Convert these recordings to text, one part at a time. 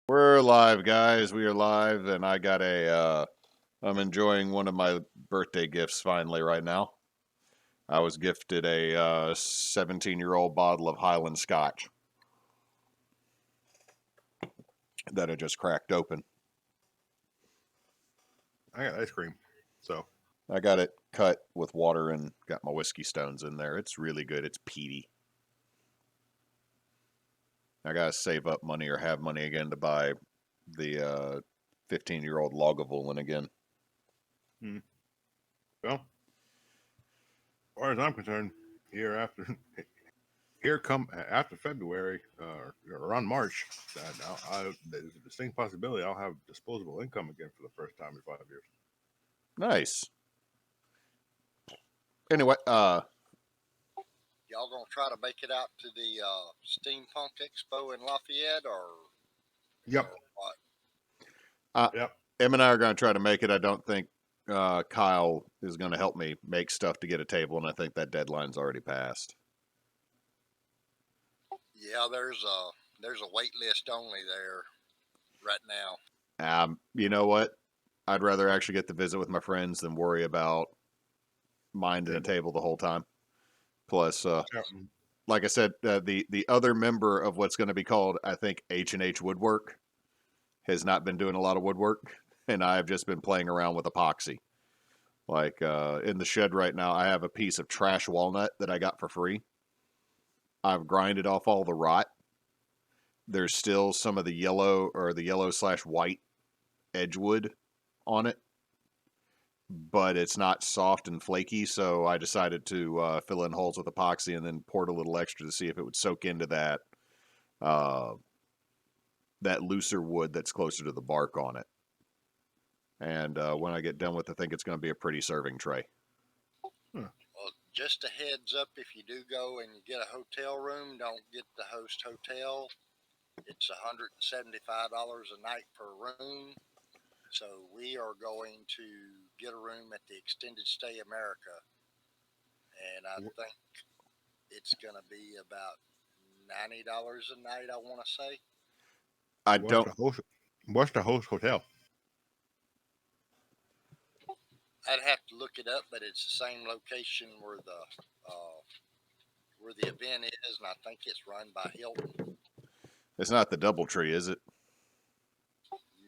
We're live, guys. We are live, and I got I'm enjoying one of my birthday gifts finally right now. I was gifted a 17-year-old bottle of Highland Scotch that I just cracked open. I got ice cream. So I got it cut with water and got my whiskey stones in there. It's really good. It's peaty. I gotta save up money or have money again to buy the 15-year-old Lagavulin again. Well, as far as I'm concerned, here after here come after February or around March, there's a distinct possibility I'll have disposable income again for the first time in 5 years. Nice. Anyway, Y'all gonna try to make it out to the Steampunk Expo in Lafayette, Yep. or what? Yep. Em and I are going to try to make it. I don't think Kyle is going to help me make stuff to get a table, and I think that deadline's already passed. Yeah, there's a wait list only there right now. You know what? I'd rather actually get to visit with my friends than worry about minding a table the whole time. Plus, like I said, the other member of what's going to be called, I think, H&H Woodwork has not been doing a lot of woodwork, and I've just been playing around with epoxy. Like in the shed right now, I have a piece of trash walnut that I got for free. I've grinded off all the rot. There's still some of the yellow or the yellow/white edgewood on it, but it's not soft and flaky. So I decided to fill in holes with epoxy and then poured a little extra to see if it would soak into uh, that looser wood that's closer to the bark on it. And when I get done with it, I think it's going to be a pretty serving tray. Well, just a heads up, if you do go and you get a hotel room, don't get the host hotel. It's $175 a night per room. So we are going to get a room at the Extended Stay America, and I think it's going to be about $90 a night, I want to say. I don't. What's the host hotel? I'd have to look it up, but it's the same location where the event is, and I think it's run by Hilton. It's not the DoubleTree, is it?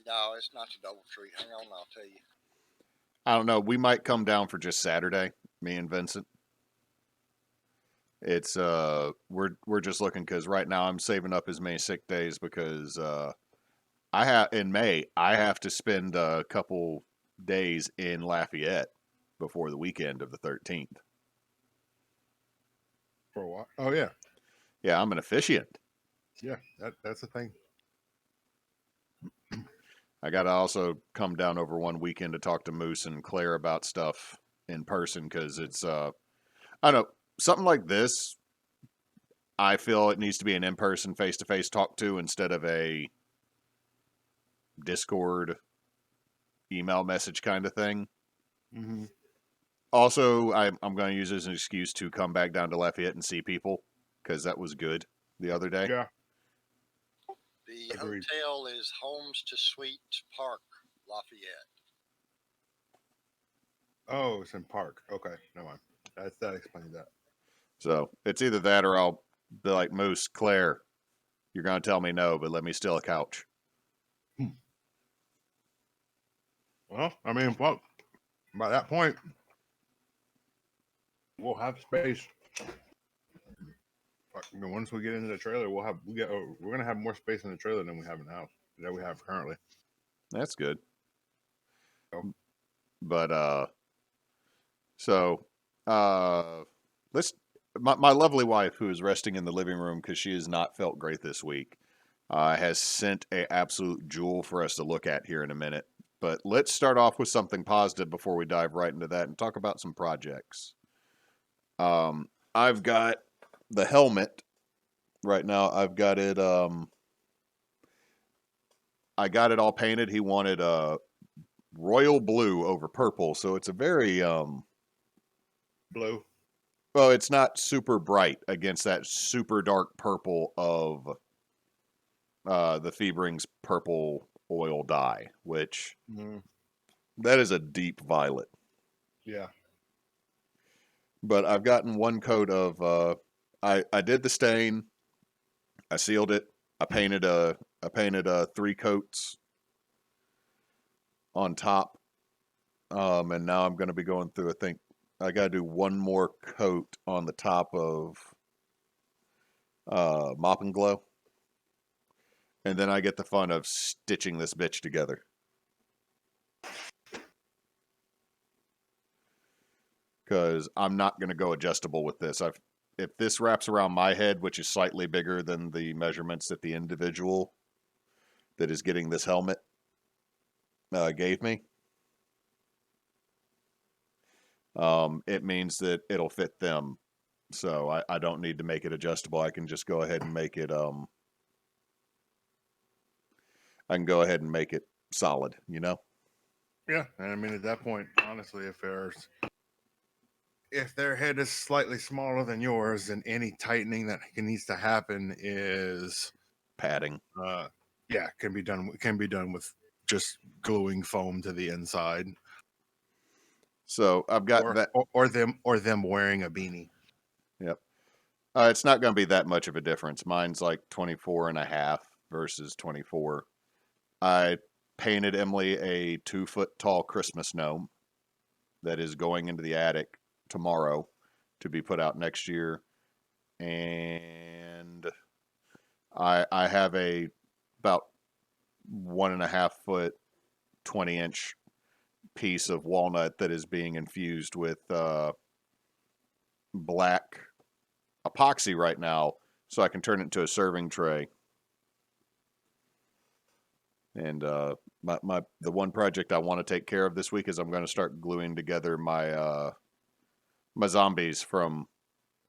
No, it's not the DoubleTree. Hang on, I'll tell you. I don't know. We might come down for just Saturday, me and Vincent. It's we're just looking because right now I'm saving up as many sick days because I have in May I have to spend a couple days in Lafayette before the weekend of the 13th. For what? Oh yeah. Yeah, I'm an officiant. Yeah, that's the thing. I got to also come down over one weekend to talk to Moose and Claire about stuff in person because it's I don't know, something like this. I feel it needs to be an in-person, face-to-face talk to instead of a Discord email message kind of thing. Mm-hmm. Also, I'm going to use this as an excuse to come back down to Lafayette and see people because that was good the other day. Yeah. The Agreed. hotel is Homes to Suites Park, Lafayette. Oh, it's in Park. Okay, never mind. That explains that. So it's either that or I'll be like, Moose, Claire, you're going to tell me no, but let me steal a couch. Well, I mean, by that point, we'll have space. Once we get into the trailer, we're gonna have more space in the trailer than we have in the house that we have currently. That's good. So. But let's. My lovely wife, who is resting in the living room because she has not felt great this week, has sent a absolute jewel for us to look at here in a minute. But let's start off with something positive before we dive right into that and talk about some projects. I've got the helmet right now. I've got it. I got it all painted. He wanted royal blue over purple, so it's a very Blue. well, it's not super bright against that super dark purple of the Febrings purple oil dye, which Mm, that is a deep violet. yeah. But I've gotten one coat of I did the stain, I sealed it, I painted 3 coats on top, and now I'm going to be going through. I think I got to do one more coat on the top of Mop and Glow, and then I get the fun of stitching this bitch together. Because I'm not going to go adjustable with this. If this wraps around my head, which is slightly bigger than the measurements that the individual that is getting this helmet gave me, it means that it'll fit them. So I don't need to make it adjustable. I can just go ahead and make it. I can go ahead and make it solid. You know. Yeah, and I mean at that point, honestly, if their head is slightly smaller than yours, then any tightening that needs to happen is Padding. Yeah, can be done with just gluing foam to the inside, So I've got or that. them wearing a beanie. Yep. It's not going to be that much of a difference. Mine's like 24 and a half versus 24. I painted Emily a 2-foot tall Christmas gnome that is going into the attic tomorrow to be put out next year. And I have a about 1.5 foot, 20-inch piece of walnut that is being infused with black epoxy right now, so I can turn it into a serving tray. And the one project I want to take care of this week is I'm going to start gluing together my zombies from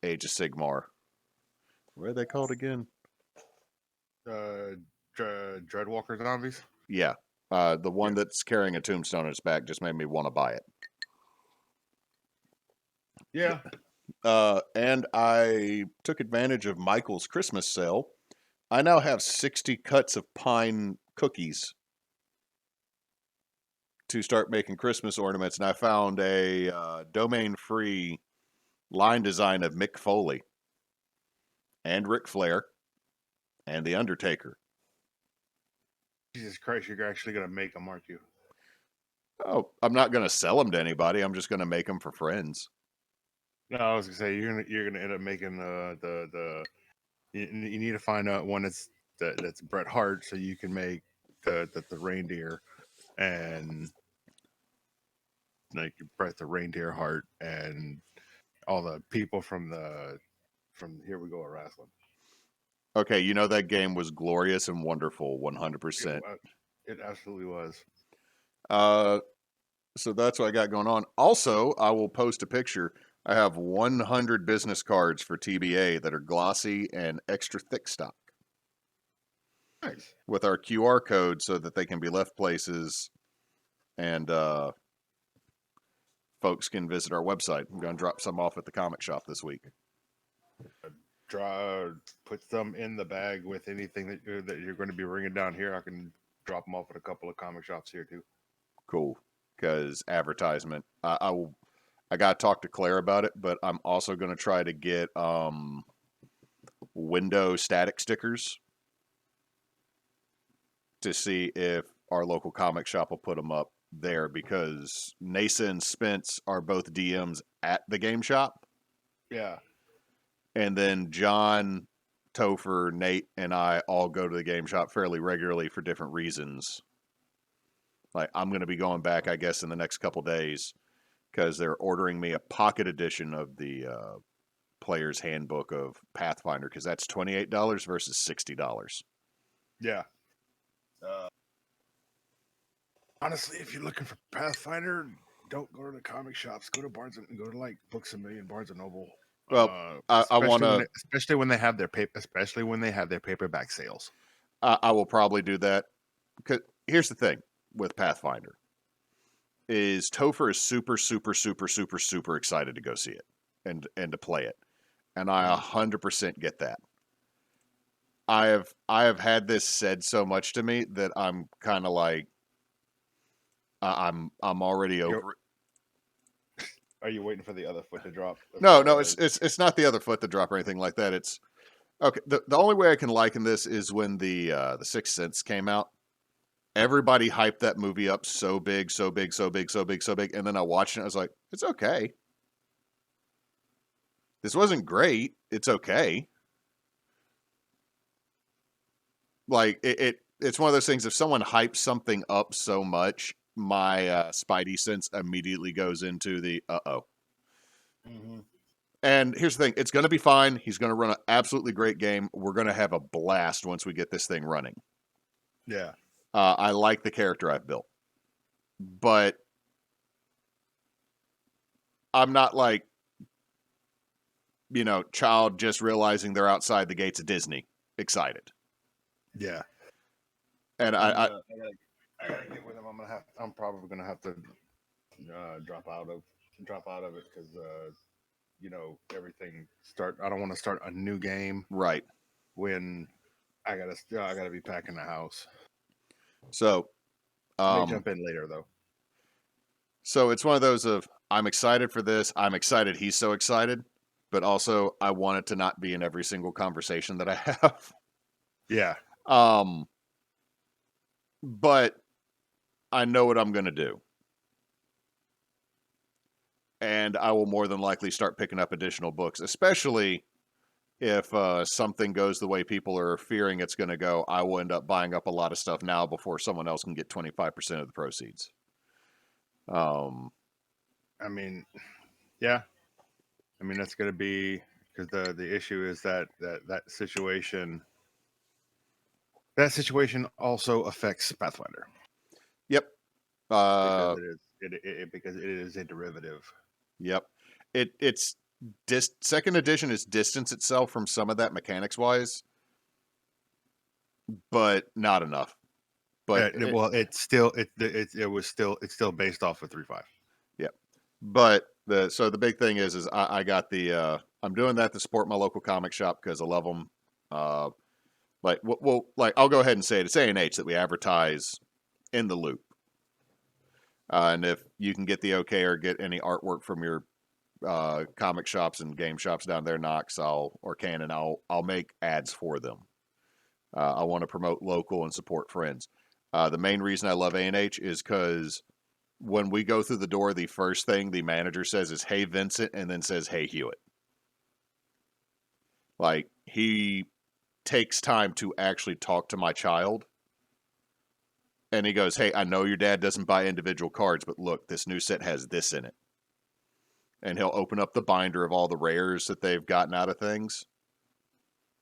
Age of Sigmar. What are they called again? Dreadwalker zombies. Yeah, the one that's carrying a tombstone on its back just made me want to buy it. Yeah. And I took advantage of Michael's Christmas sale. I now have 60 cuts of pine cookies to start making Christmas ornaments, and I found a domain-free line design of Mick Foley and Ric Flair and The Undertaker. Jesus Christ, you're actually gonna make them, aren't you? Oh, I'm not going to sell them to anybody. I'm just going to make them for friends. No, I was gonna say you're gonna end up making you need to find out one that's Bret Hart, so you can make the reindeer and like Bret the reindeer heart and all the people from Here We Go at Wrestling. Okay, you know that game was glorious and wonderful, 100%. It absolutely was. So that's what I got going on. Also, I will post a picture. I have 100 business cards for TBA that are glossy and extra thick stock. Nice. With our QR code so that they can be left places and folks can visit our website. I'm going to drop some off at the comic shop this week. Put some in the bag with anything that you're going to be bringing down here. I can drop them off at a couple of comic shops here too. Cool, because advertisement. I got to talk to Claire about it, but I'm also going to try to get window static stickers to see if our local comic shop will put them up there, because Nasa and Spence are both DMs at the game shop. Yeah. And then John, Topher, Nate, and I all go to the game shop fairly regularly for different reasons. Like, I'm going to be going back, I guess, in the next couple days, because they're ordering me a pocket edition of the Player's Handbook of Pathfinder, because that's $28 versus $60. Yeah. Honestly, if you're looking for Pathfinder, don't go to the comic shops. Go to go to like Books A Million, Barnes and Noble. Well, I want to, especially when they have their paperback sales. I will probably do that. Because here's the thing with Pathfinder: is Topher is super, super, super, super, super excited to go see it and to play it, and I 100% get that. I have had this said so much to me that I'm kind of like I'm already over it. Are you waiting for the other foot to drop? No, it's not the other foot to drop or anything like that. It's okay. The only way I can liken this is when the Sixth Sense came out. Everybody hyped that movie up so big, so big, so big, so big, so big, and then I watched it. And I was like, it's okay. This wasn't great. It's okay. Like it's one of those things. If someone hypes something up so much, my spidey sense immediately goes into the uh-oh. Mm-hmm. And here's the thing: it's going to be fine. He's going to run an absolutely great game. We're going to have a blast once we get this thing running. Yeah. I like the character I've built, but I'm not like, child just realizing they're outside the gates of Disney, excited. Yeah. And I gotta get with him. I'm probably gonna have to drop out of it because everything start. I don't want to start a new game right. when I gotta be packing the house. So, I may jump in later though. So it's one of those of I'm excited for this. I'm excited. He's so excited, but also I want it to not be in every single conversation that I have. Yeah. But I know what I'm going to do. And I will more than likely start picking up additional books, especially if something goes the way people are fearing it's going to go. I will end up buying up a lot of stuff now before someone else can get 25% of the proceeds. I mean, yeah. I mean, that's going to be because the issue is that situation. That situation also affects Pathfinder. Yep. Because it is a derivative. Yep. It's second edition is distance itself from some of that mechanics wise, but not enough. But it's still based off of 3.5. Yeah. But the big thing is I got the I'm doing that to support my local comic shop because I love them. Like I'll go ahead and say it. It's A&H that we advertise in the loop. And if you can get the okay or get any artwork from your comic shops and game shops down there, Nox, I'll make ads for them. I want to promote local and support friends. The main reason I love A&H is because when we go through the door, the first thing the manager says is, "Hey, Vincent," and then says, "Hey, Hewitt." Like, he takes time to actually talk to my child. And he goes, "Hey, I know your dad doesn't buy individual cards, but look, this new set has this in it." And he'll open up the binder of all the rares that they've gotten out of things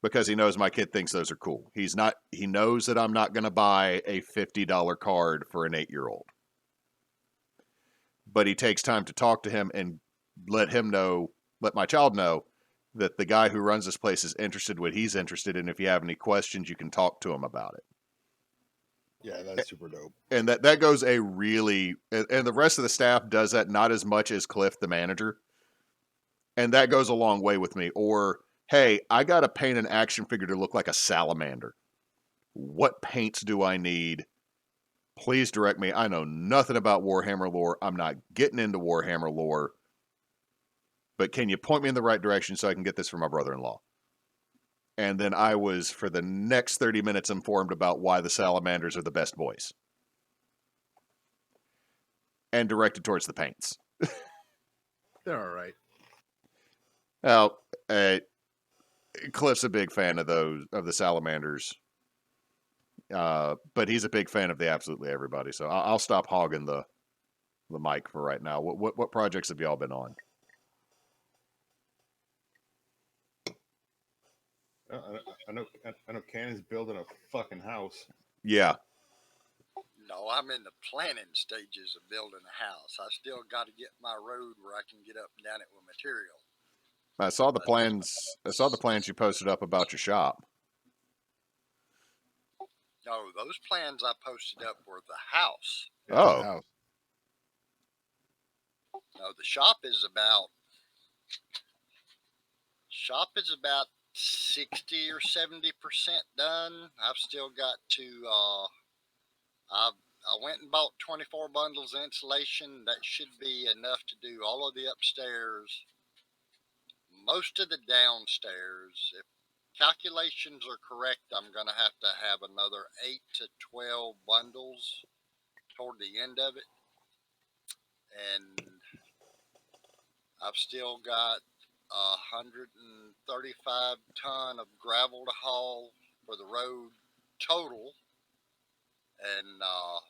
because he knows my kid thinks those are cool. He knows that I'm not going to buy a $50 card for an 8-year-old. But he takes time to talk to him and let my child know that the guy who runs this place is interested in what he's interested in. If you have any questions, you can talk to him about it. Yeah, that's super dope. And that goes and the rest of the staff does that, not as much as Cliff, the manager. And that goes a long way with me. Or, hey, I got to paint an action figure to look like a salamander. What paints do I need? Please direct me. I know nothing about Warhammer lore. I'm not getting into Warhammer lore. But can you point me in the right direction so I can get this for my brother-in-law? And then I was, for the next 30 minutes, informed about why the salamanders are the best boys. And directed towards the paints. They're all right. Well, Cliff's a big fan of the salamanders. But he's a big fan of the absolutely everybody. So I'll stop hogging the mic for right now. What projects have y'all been on? I know Cannon's building a fucking house. Yeah. No, I'm in the planning stages of building a house. I still got to get my road where I can get up and down it with material. I saw the plans you posted up about your shop. No, those plans I posted up were the house. Yeah, oh. The house. No, the shop is about 60 or 70% done. I've still got to. I went and bought 24 bundles of insulation. That should be enough to do all of the upstairs, most of the downstairs. If calculations are correct, I'm going to have another 8 to 12 bundles toward the end of it. And I've still got 135 ton of gravel to haul for the road total. And I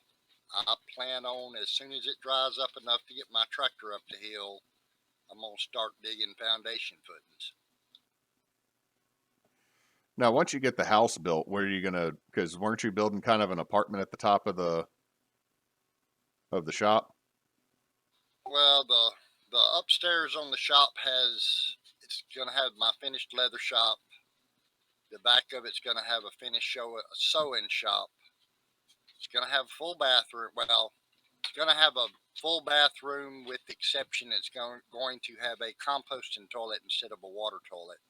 plan on, as soon as it dries up enough to get my tractor up the hill, I'm going to start digging foundation footings. Now, once you get the house built, where are you gonna? Because weren't you building kind of an apartment at the top of the shop? Well, the upstairs on the shop it's going to have my finished leather shop. The back of it's going to have a finished sewing shop. It's going to have a full bathroom. Well, it's going to have a full bathroom with the exception it's going to have a composting toilet instead of a water toilet.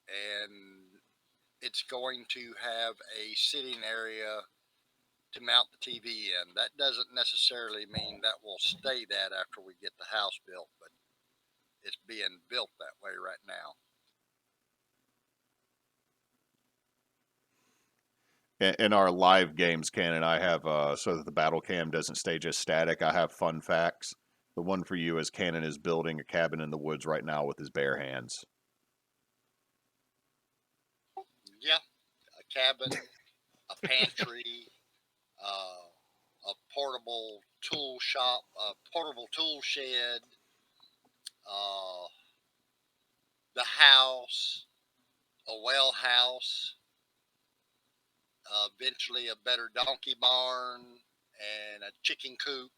And it's going to have a sitting area to mount the TV in. That doesn't necessarily mean that will stay that after we get the house built, but it's being built that way right now. In our live games, Ken and I have so that the battle cam doesn't stay just static. I have fun facts. The one for you is Cannon is building a cabin in the woods right now with his bare hands. Yeah, a cabin, a pantry, a portable tool shop, a portable tool shed, uh, the house, a well house, eventually a better donkey barn, and a chicken coop.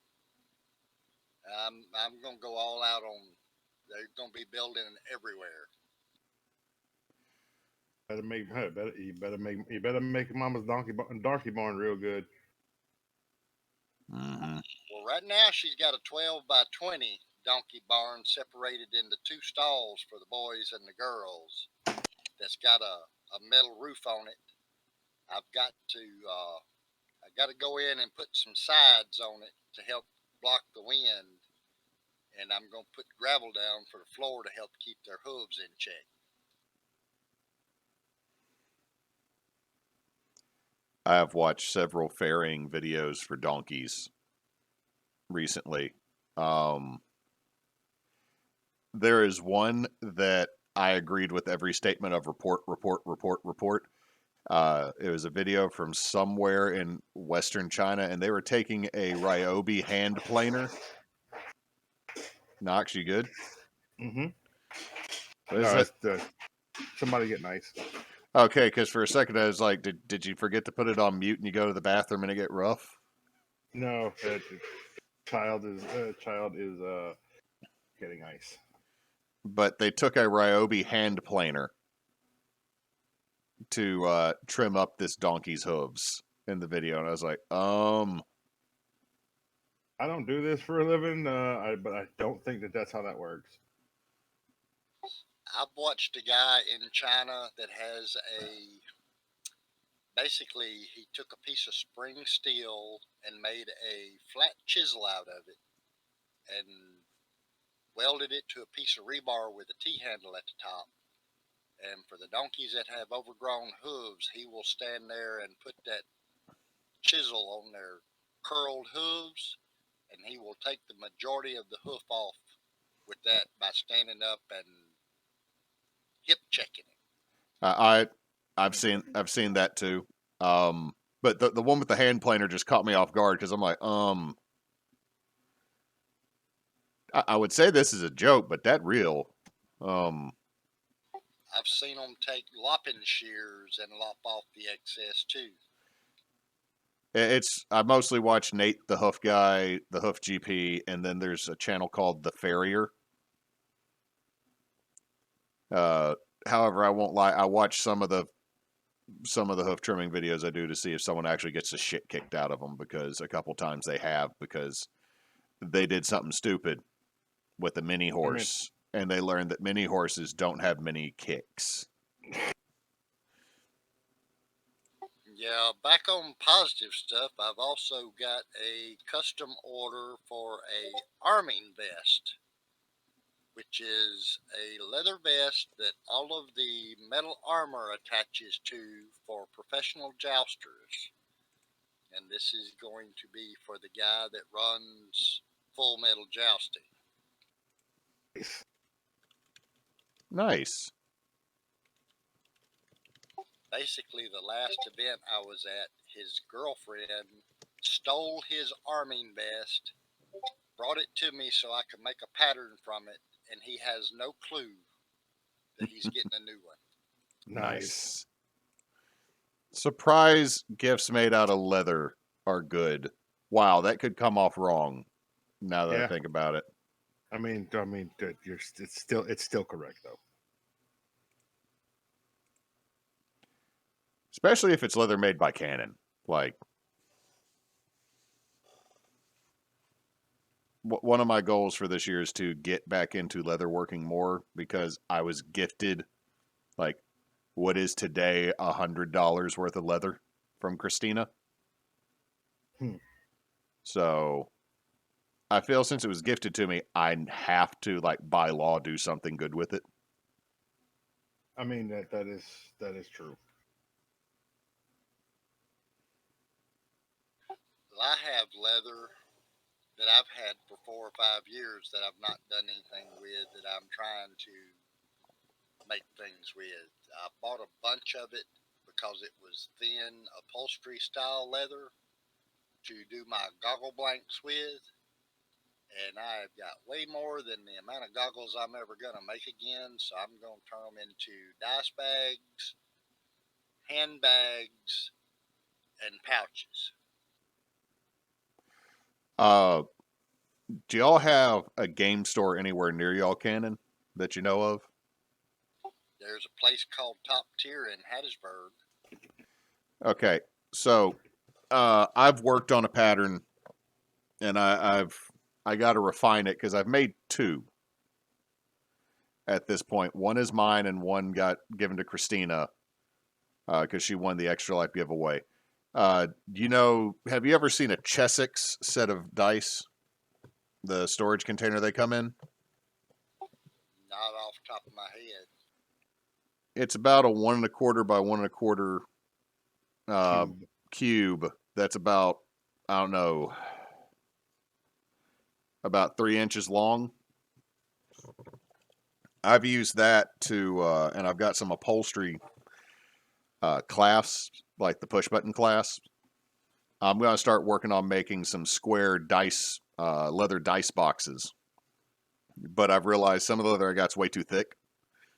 I'm going to go all out on. They're going to be building everywhere. You better make Mama's donkey barn real good. Mm-hmm. Well, right now she's got a 12 by 20 donkey barn separated into two stalls for the boys and the girls. That's got a metal roof on it. I've got to I got to go in and put some sides on it to help block the wind, and I'm going to put gravel down for the floor to help keep their hooves in check. I have watched several fairing videos for donkeys recently. There is one that I agreed with every statement of report. It was a video from somewhere in Western China, and they were taking a Ryobi hand planer. Nox, you good? Mm-hmm. What is No, that? it's somebody get nice. Okay, because for a second I was like, did you forget to put it on mute and you go to the bathroom and it get rough? No, child is getting ice. But they took a Ryobi hand planer to trim up this donkey's hooves in the video, and I was like, I don't do this for a living, but I don't think that's how that works. I've watched a guy in China that has basically he took a piece of spring steel and made a flat chisel out of it and welded it to a piece of rebar with a T-handle at the top. And for the donkeys that have overgrown hooves, he will stand there and put that chisel on their curled hooves, and he will take the majority of the hoof off with that by standing up and hip checking it. I've seen that too. But the one with the hand planer just caught me off guard because I'm like, I would say this is a joke, but that real. I've seen them take lopping shears and lop off the excess too. I mostly watch Nate the Hoof Guy, the Hoof GP, and then there's a channel called The Farrier. However, I won't lie, I watch some of the hoof trimming videos I do to see if someone actually gets the shit kicked out of them, because a couple times they have, because they did something stupid with a mini horse and they learned that many horses don't have many kicks. Yeah, back on positive stuff, I've also got a custom order for a arming vest, which is a leather vest that all of the metal armor attaches to for professional jousters. And this is going to be for the guy that runs Full Metal Jousting. Nice. Basically, the last event I was at, his girlfriend stole his arming vest, brought it to me so I could make a pattern from it, and he has no clue that he's getting a new one. Nice. Surprise gifts made out of leather are good. Wow, that could come off wrong now that I Yeah. think about it. I mean, it's still correct though. Especially if it's leather made by Canon. Like, one of my goals for this year is to get back into leather working more because I was gifted, like, what is today $100 worth of leather from Christina. So I feel since it was gifted to me, I have to, like, by law, do something good with it. I mean that is true. I have leather that I've had for 4 or 5 years that I've not done anything with that I'm trying to make things with. I bought a bunch of it because it was thin upholstery style leather to do my goggle blanks with. And I've got way more than the amount of goggles I'm ever going to make again. So I'm going to turn them into dice bags, handbags, and pouches. Do y'all have a game store anywhere near y'all, Cannon, that you know of? There's a place called Top Tier in Hattiesburg. Okay, so I've worked on a pattern, and I got to refine it because I've made two at this point. One is mine, and one got given to Christina because she won the Extra Life giveaway. Have you ever seen a Chessex set of dice? The storage container they come in? Not off the top of my head. It's about a 1 1/4 by 1 1/4 cube that's about, I don't know, about 3 inches long. I've used that to, and I've got some upholstery clasps, like the push button clasps. I'm going to start working on making some square dice, leather dice boxes. But I've realized some of the leather I got's way too thick.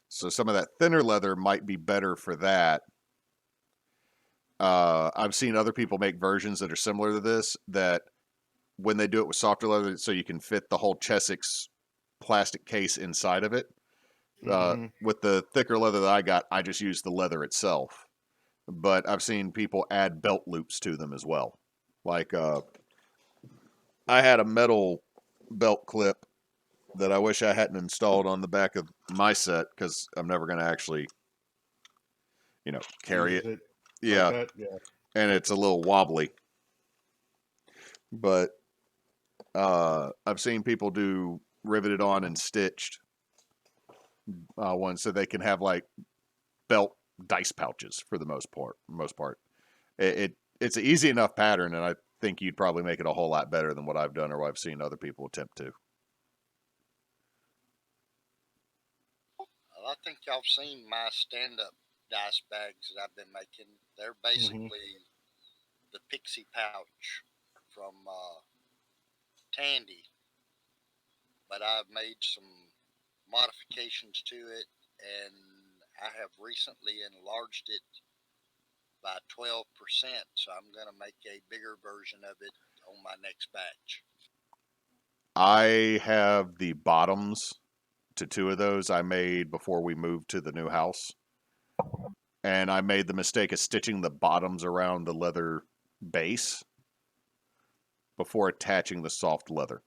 So some of that thinner leather might be better for that. I've seen other people make versions that are similar to this, that when they do it with softer leather, so you can fit the whole Chessex plastic case inside of it. With the thicker leather that I got, I just use the leather itself. But I've seen people add belt loops to them as well. Like, I had a metal belt clip that I wish I hadn't installed on the back of my set because I'm never going to actually, carry it. Yeah. Like that? Yeah. And it's a little wobbly. But I've seen people do riveted on and stitched ones so they can have like belt dice pouches for the most part. It's an easy enough pattern, and I think you'd probably make it a whole lot better than what I've done or what I've seen other people attempt to. Well, I think y'all seen my stand-up dice bags that I've been making. They're basically the pixie pouch from Tandy, but I've made some modifications to it, and I have recently enlarged it by 12%, so I'm going to make a bigger version of it on my next batch. I have the bottoms to two of those I made before we moved to the new house. And I made the mistake of stitching the bottoms around the leather base before attaching the soft leather.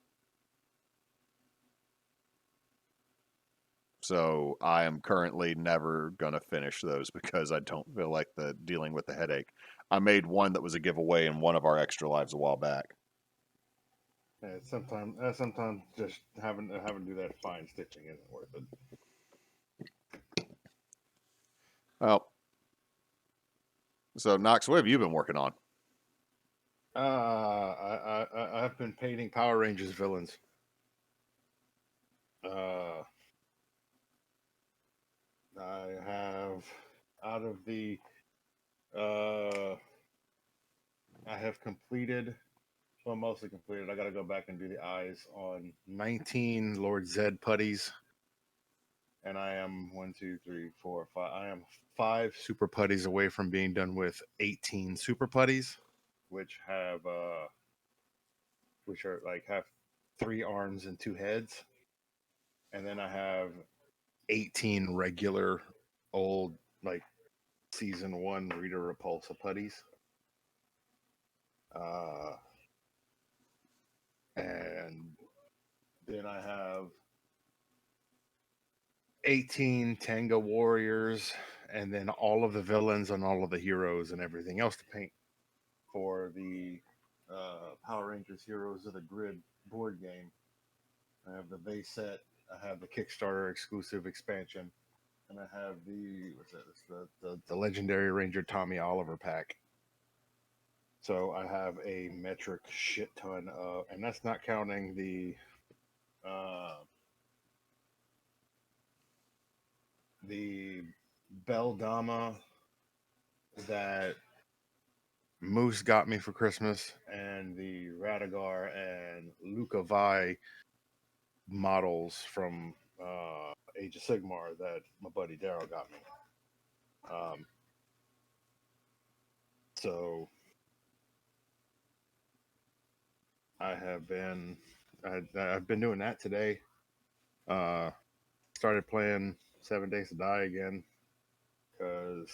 So I am currently never gonna finish those because I don't feel like dealing with the headache. I made one that was a giveaway in one of our extra lives a while back. Yeah, sometimes just having to do that fine stitching isn't worth it. Well, so Knox, what have you been working on? I've been painting Power Rangers villains. I have out of the uh, I have completed, well, mostly completed. I got to go back and do the eyes on 19 Lord Zed putties, and I am 1, 2, 3, 4, 5. I am 5 super putties away from being done with 18 super putties, which are like have 3 arms and 2 heads, and then I have 18 regular old like season 1 Rita Repulsa putties. And then I have 18 Tango Warriors, and then all of the villains and all of the heroes and everything else to paint for the Power Rangers Heroes of the Grid board game. I have the base set, I have the Kickstarter exclusive expansion, and I have the Legendary Ranger Tommy Oliver pack. So I have a metric shit ton of, and that's not counting the Beldama that Moose got me for Christmas, and the Radigar and Luca Vi models from Age of Sigmar that my buddy Daryl got me. So I've been doing that today. Started playing 7 Days to Die again because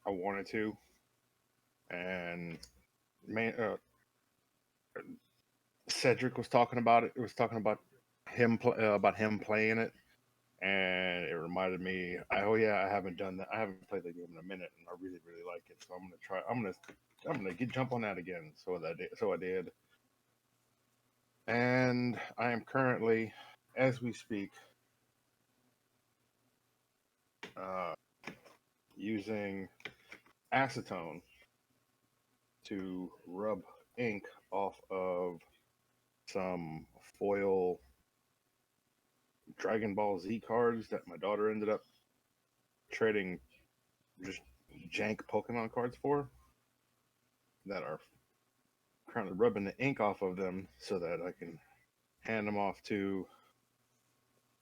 I wanted to, and man, Cedric was talking about it. It was talking about him playing it, and it reminded me. Oh yeah, I haven't done that. I haven't played the game in a minute, and I really really like it. So I'm gonna try. I'm gonna jump on that again. So I did, and I am currently, as we speak, uh, using acetone to rub ink off of some foil Dragon Ball Z cards that my daughter ended up trading just jank Pokemon cards for, that are currently rubbing the ink off of them so that I can hand them off to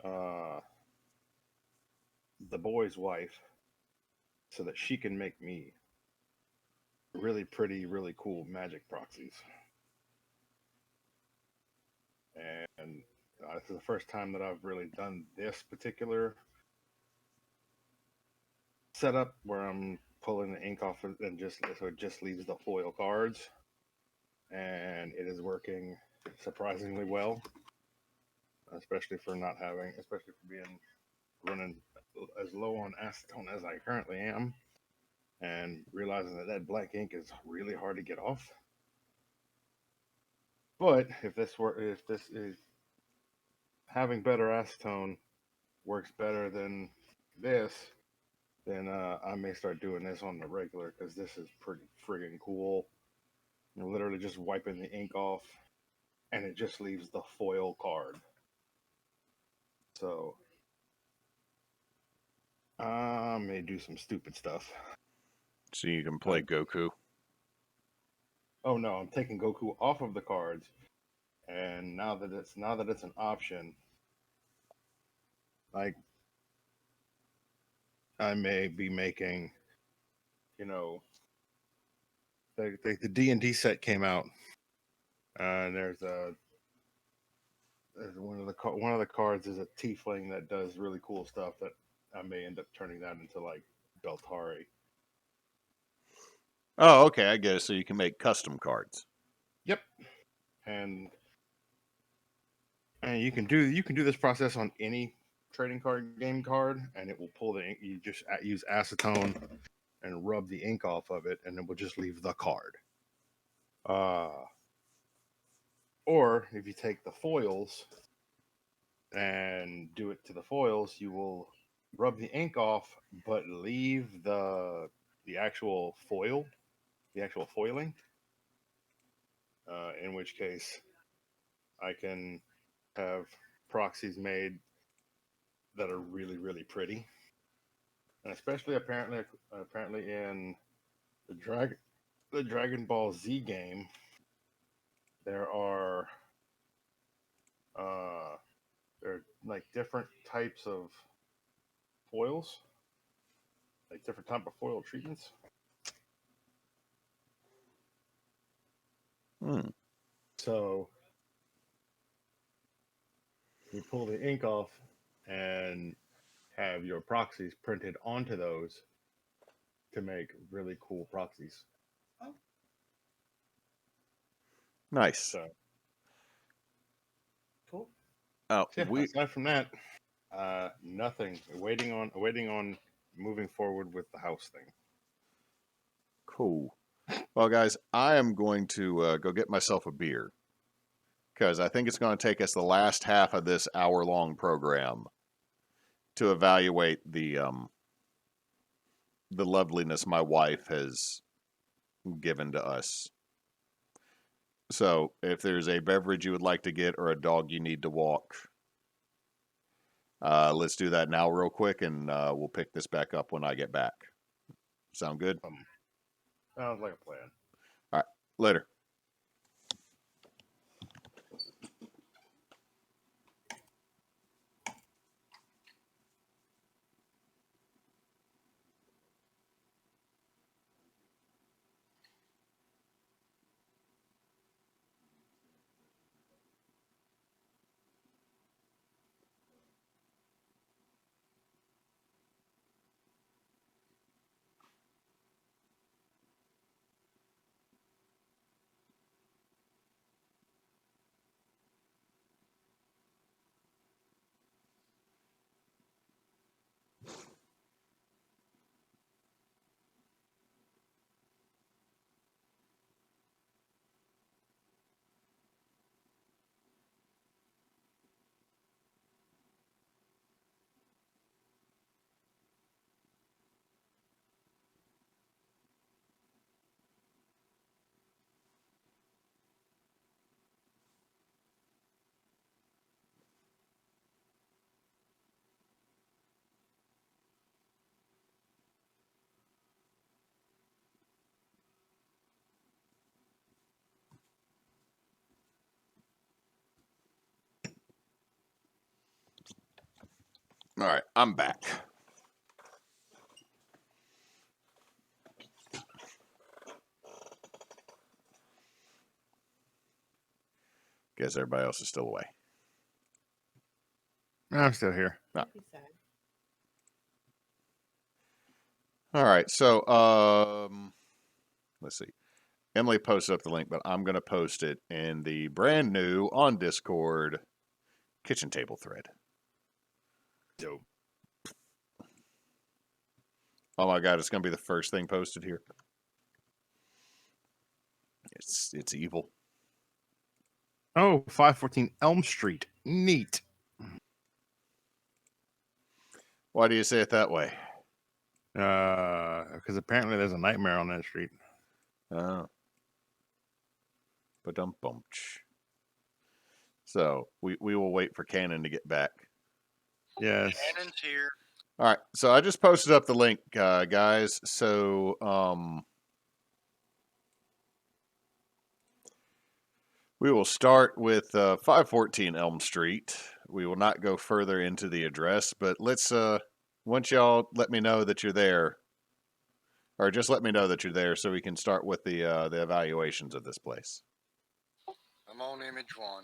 uh, the boy's wife so that she can make me really pretty, really cool magic proxies. And this is the first time that I've really done this particular setup where I'm pulling the ink off and just so it just leaves the foil cards, and it is working surprisingly well, especially for being running as low on acetone as I currently am, and realizing that black ink is really hard to get off. But if this is having better acetone works better than this, then I may start doing this on the regular, because this is pretty friggin' cool. You're literally just wiping the ink off, and it just leaves the foil card. So I may do some stupid stuff. So you can play Goku. Oh no, I'm taking Goku off of the cards, and now that it's an option, like I may be making, the D&D set came out, and there's one of the cards is a tiefling that does really cool stuff that I may end up turning that into like Beltari. Oh, okay, I get it. So you can make custom cards. Yep, and you can do this process on any trading card game card, and it will pull the ink. You just use acetone and rub the ink off of it, and it will just leave the card. Or if you take the foils and do it to the foils, you will rub the ink off, but leave the actual foil, the actual foiling. In which case, I can have proxies made that are really, really pretty, and especially apparently in the Dragon Ball Z game, there are like different types of foils, like different type of foil treatments. So you pull the ink off and have your proxies printed onto those to make really cool proxies. Nice. So cool. Aside from that, nothing. Waiting on moving forward with the house thing. Cool. Well, guys, I am going to go get myself a beer because I think it's going to take us the last half of this hour-long program to evaluate the loveliness my wife has given to us. So, if there's a beverage you would like to get or a dog you need to walk, let's do that now real quick, and we'll pick this back up when I get back. Sound good? Sounds like a plan. All right. Later. All right, I'm back. Guess everybody else is still away. I'm still here. No. All right, so let's see. Emily posted up the link, but I'm going to post it in the brand new on Discord kitchen table thread. Dope. Oh my god, it's going to be the first thing posted here. It's evil. Oh, 514 Elm Street. Neat. Why do you say it that way? Because apparently there's a nightmare on that street. Oh. Ba-dum-bumch. So, we will wait for Cannon to get back. Yes. Cannon's here. All right, so I just posted up the link, guys. So, we will start with 514 Elm Street. We will not go further into the address, but let's, once y'all let me know that you're there, or just let me know that you're there so we can start with the evaluations of this place. I'm on image one.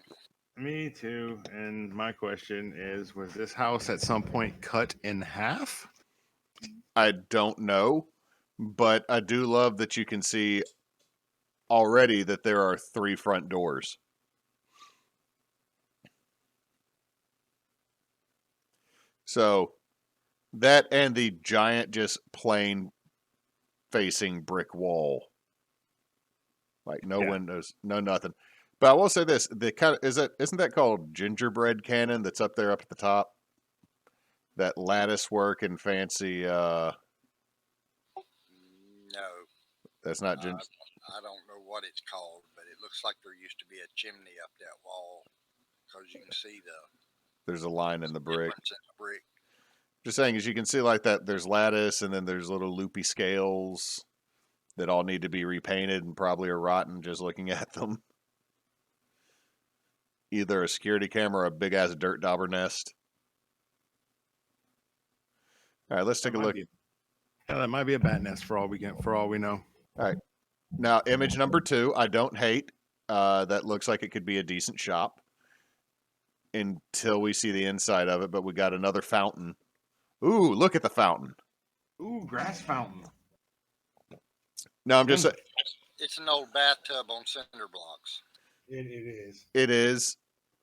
Me too. And my question is, was this house at some point cut in half? I don't know, but I do love that you can see already that there are 3 front doors. So that and the giant, just plain facing brick wall, like no windows, no nothing. But I will say this: the kind of isn't that called gingerbread cannon that's up there up at the top? That lattice work and fancy. No, That's not I, gin. I don't know what it's called, but it looks like there used to be a chimney up that wall because you can see the There's a line in the brick. difference in the brick. Just saying, as you can see, like that, there's lattice, and then there's little loopy scales that all need to be repainted and probably are rotten just looking at them. Either a security camera or a big ass dirt dauber nest. All right, let's take a look. That might be a bat nest for all we know. All right, now image number 2. I don't hate. That looks like it could be a decent shop until we see the inside of it. But we got another fountain. Ooh, look at the fountain. Ooh, grass fountain. No, I'm just saying. It's an old bathtub on cinder blocks. It is. It is,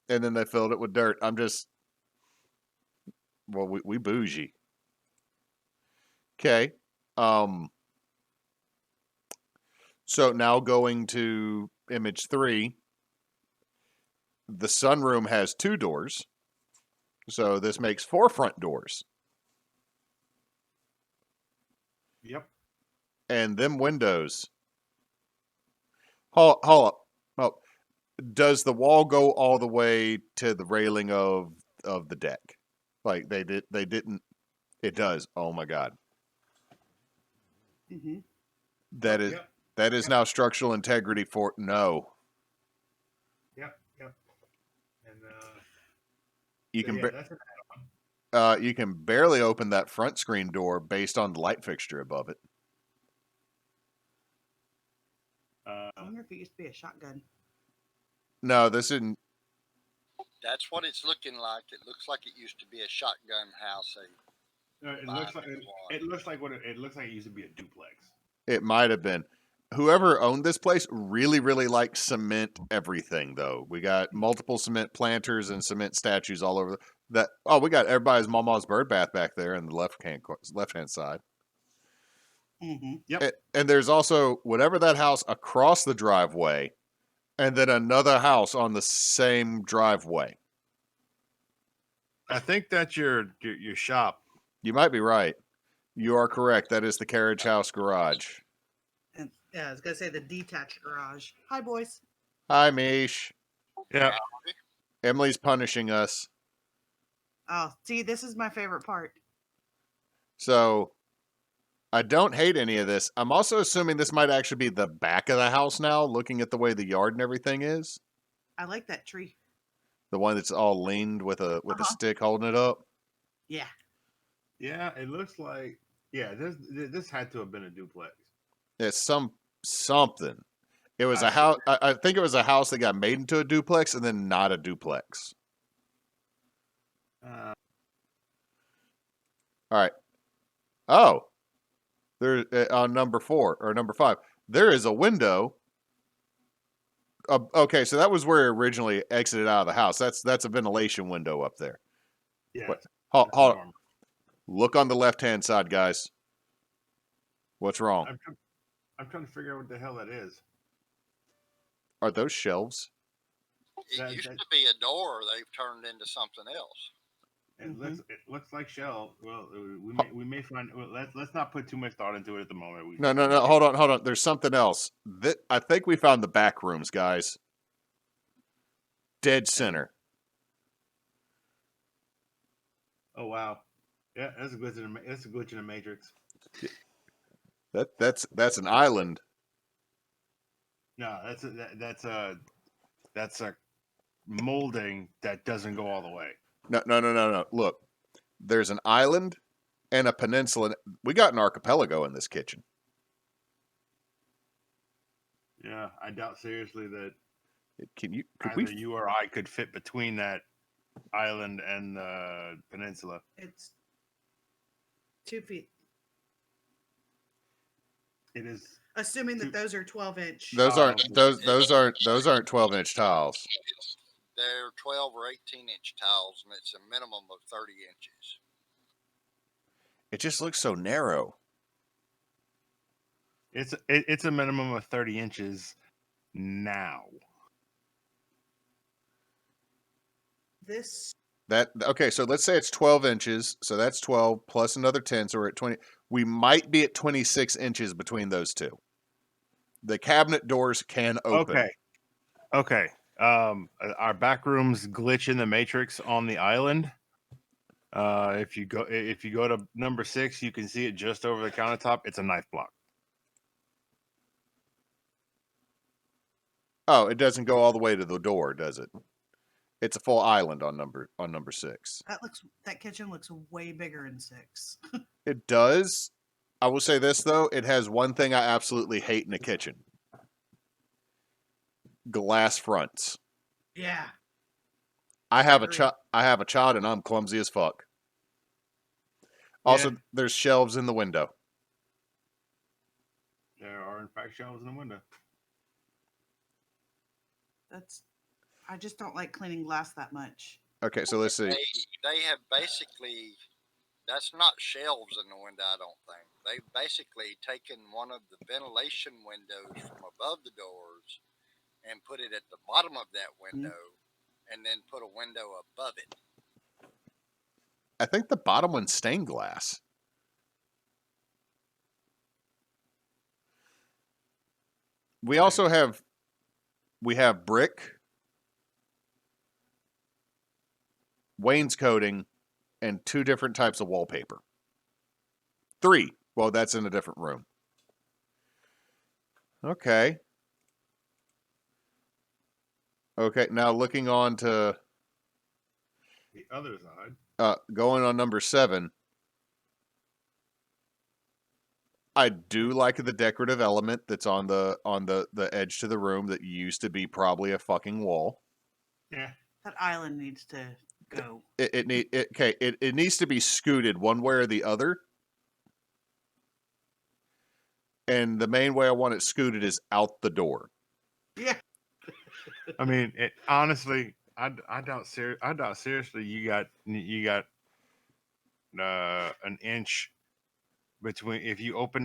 and then they filled it with dirt. I'm just. Well, we bougie. Okay. So now going to image 3, the sunroom has 2 doors. So this makes 4 front doors. Yep. And them windows. Hold up. Oh, does the wall go all the way to the railing of the deck? Like they didn't. It does. Oh my god. Mm-hmm. That is now structural integrity for no. Yep. And You can that's you can barely open that front screen door based on the light fixture above it. I wonder if it used to be a shotgun. No, this isn't. That's what it's looking like. It looks like it used to be a shotgun house. it looks like it looks like it used to be a duplex. It might have been. Whoever owned this place really likes cement everything, though. We got multiple cement planters and cement statues all over that. Oh, we got everybody's mama's bird bath back there in the left hand side. Mm-hmm. Yep. And there's also whatever that house across the driveway, and then another house on the same driveway. I think that's your shop. You might be right. You are correct. That is the carriage house garage. And yeah, I was gonna say the detached garage. Hi, boys. Hi, Mish. Yeah. Emily's punishing us. Oh, see, this is my favorite part. So I don't hate any of this. I'm also assuming this might actually be the back of the house now, looking at the way the yard and everything is. I like that tree. The one that's all leaned with a stick holding it up. Yeah. Yeah, it looks like this had to have been a duplex. It's something. It was a house. I think it was a house that got made into a duplex and then not a duplex. All right. Oh, there on number 4 or number 5, there is a window. Okay, so that was where it originally exited out of the house. That's a ventilation window up there. Yeah. Hold on. Look on the left-hand side, guys. What's wrong? I'm trying to figure out what the hell that is. Are those shelves? It used to be a door. They've turned into something else. It looks like shell. Well, we may find. Well, let's not put too much thought into it at the moment. No. Hold on. There's something else. I think we found the back rooms, guys. Dead center. Oh wow. Yeah, that's a glitch in the matrix. That's an island. No, that's a molding that doesn't go all the way. No. Look, there's an island and a peninsula. We got an archipelago in this kitchen. Yeah, I doubt seriously that Could you or I could fit between that island and the peninsula. It's 2 feet. It is. Assuming that those are 12-inch. Those aren't 12-inch tiles. They're 12 or 18-inch tiles, and it's a minimum of 30 inches. It just looks so narrow. It's a minimum of 30 inches now. This Okay, so let's say it's 12 inches. So that's 12 plus another 10. So we're at 20. We might be at 26 inches between those two. The cabinet doors can open. Okay. Our back rooms glitch in the matrix on the island. If you go to number 6, you can see it just over the countertop. It's a knife block. Oh, it doesn't go all the way to the door, does it? It's a full island on number 6. that kitchen looks way bigger in 6. It does. I will say this though, it has one thing I absolutely hate in a kitchen. Glass fronts. Yeah. I have Agreed. a child and I'm clumsy as fuck. Also, Yeah. there's shelves in the window. There are in fact shelves in the window. I just don't like cleaning glass that much. Okay, so let's see. They have basically, that's not shelves in the window, I don't think. They've basically taken one of the ventilation windows from above the doors and put it at the bottom of that window and then put a window above it. I think the bottom one's stained glass. We also have brick, wainscoting, and 2 different types of wallpaper. 3. Well, that's in a different room. Okay. Okay, now looking on to The other side. going on number 7. I do like the decorative element that's on the edge to the room that used to be probably a fucking wall. Yeah. That island needs to go. It needs to be scooted one way or the other. And the main way I want it scooted is out the door. Yeah. I mean, honestly, I doubt seriously you got an inch between if you open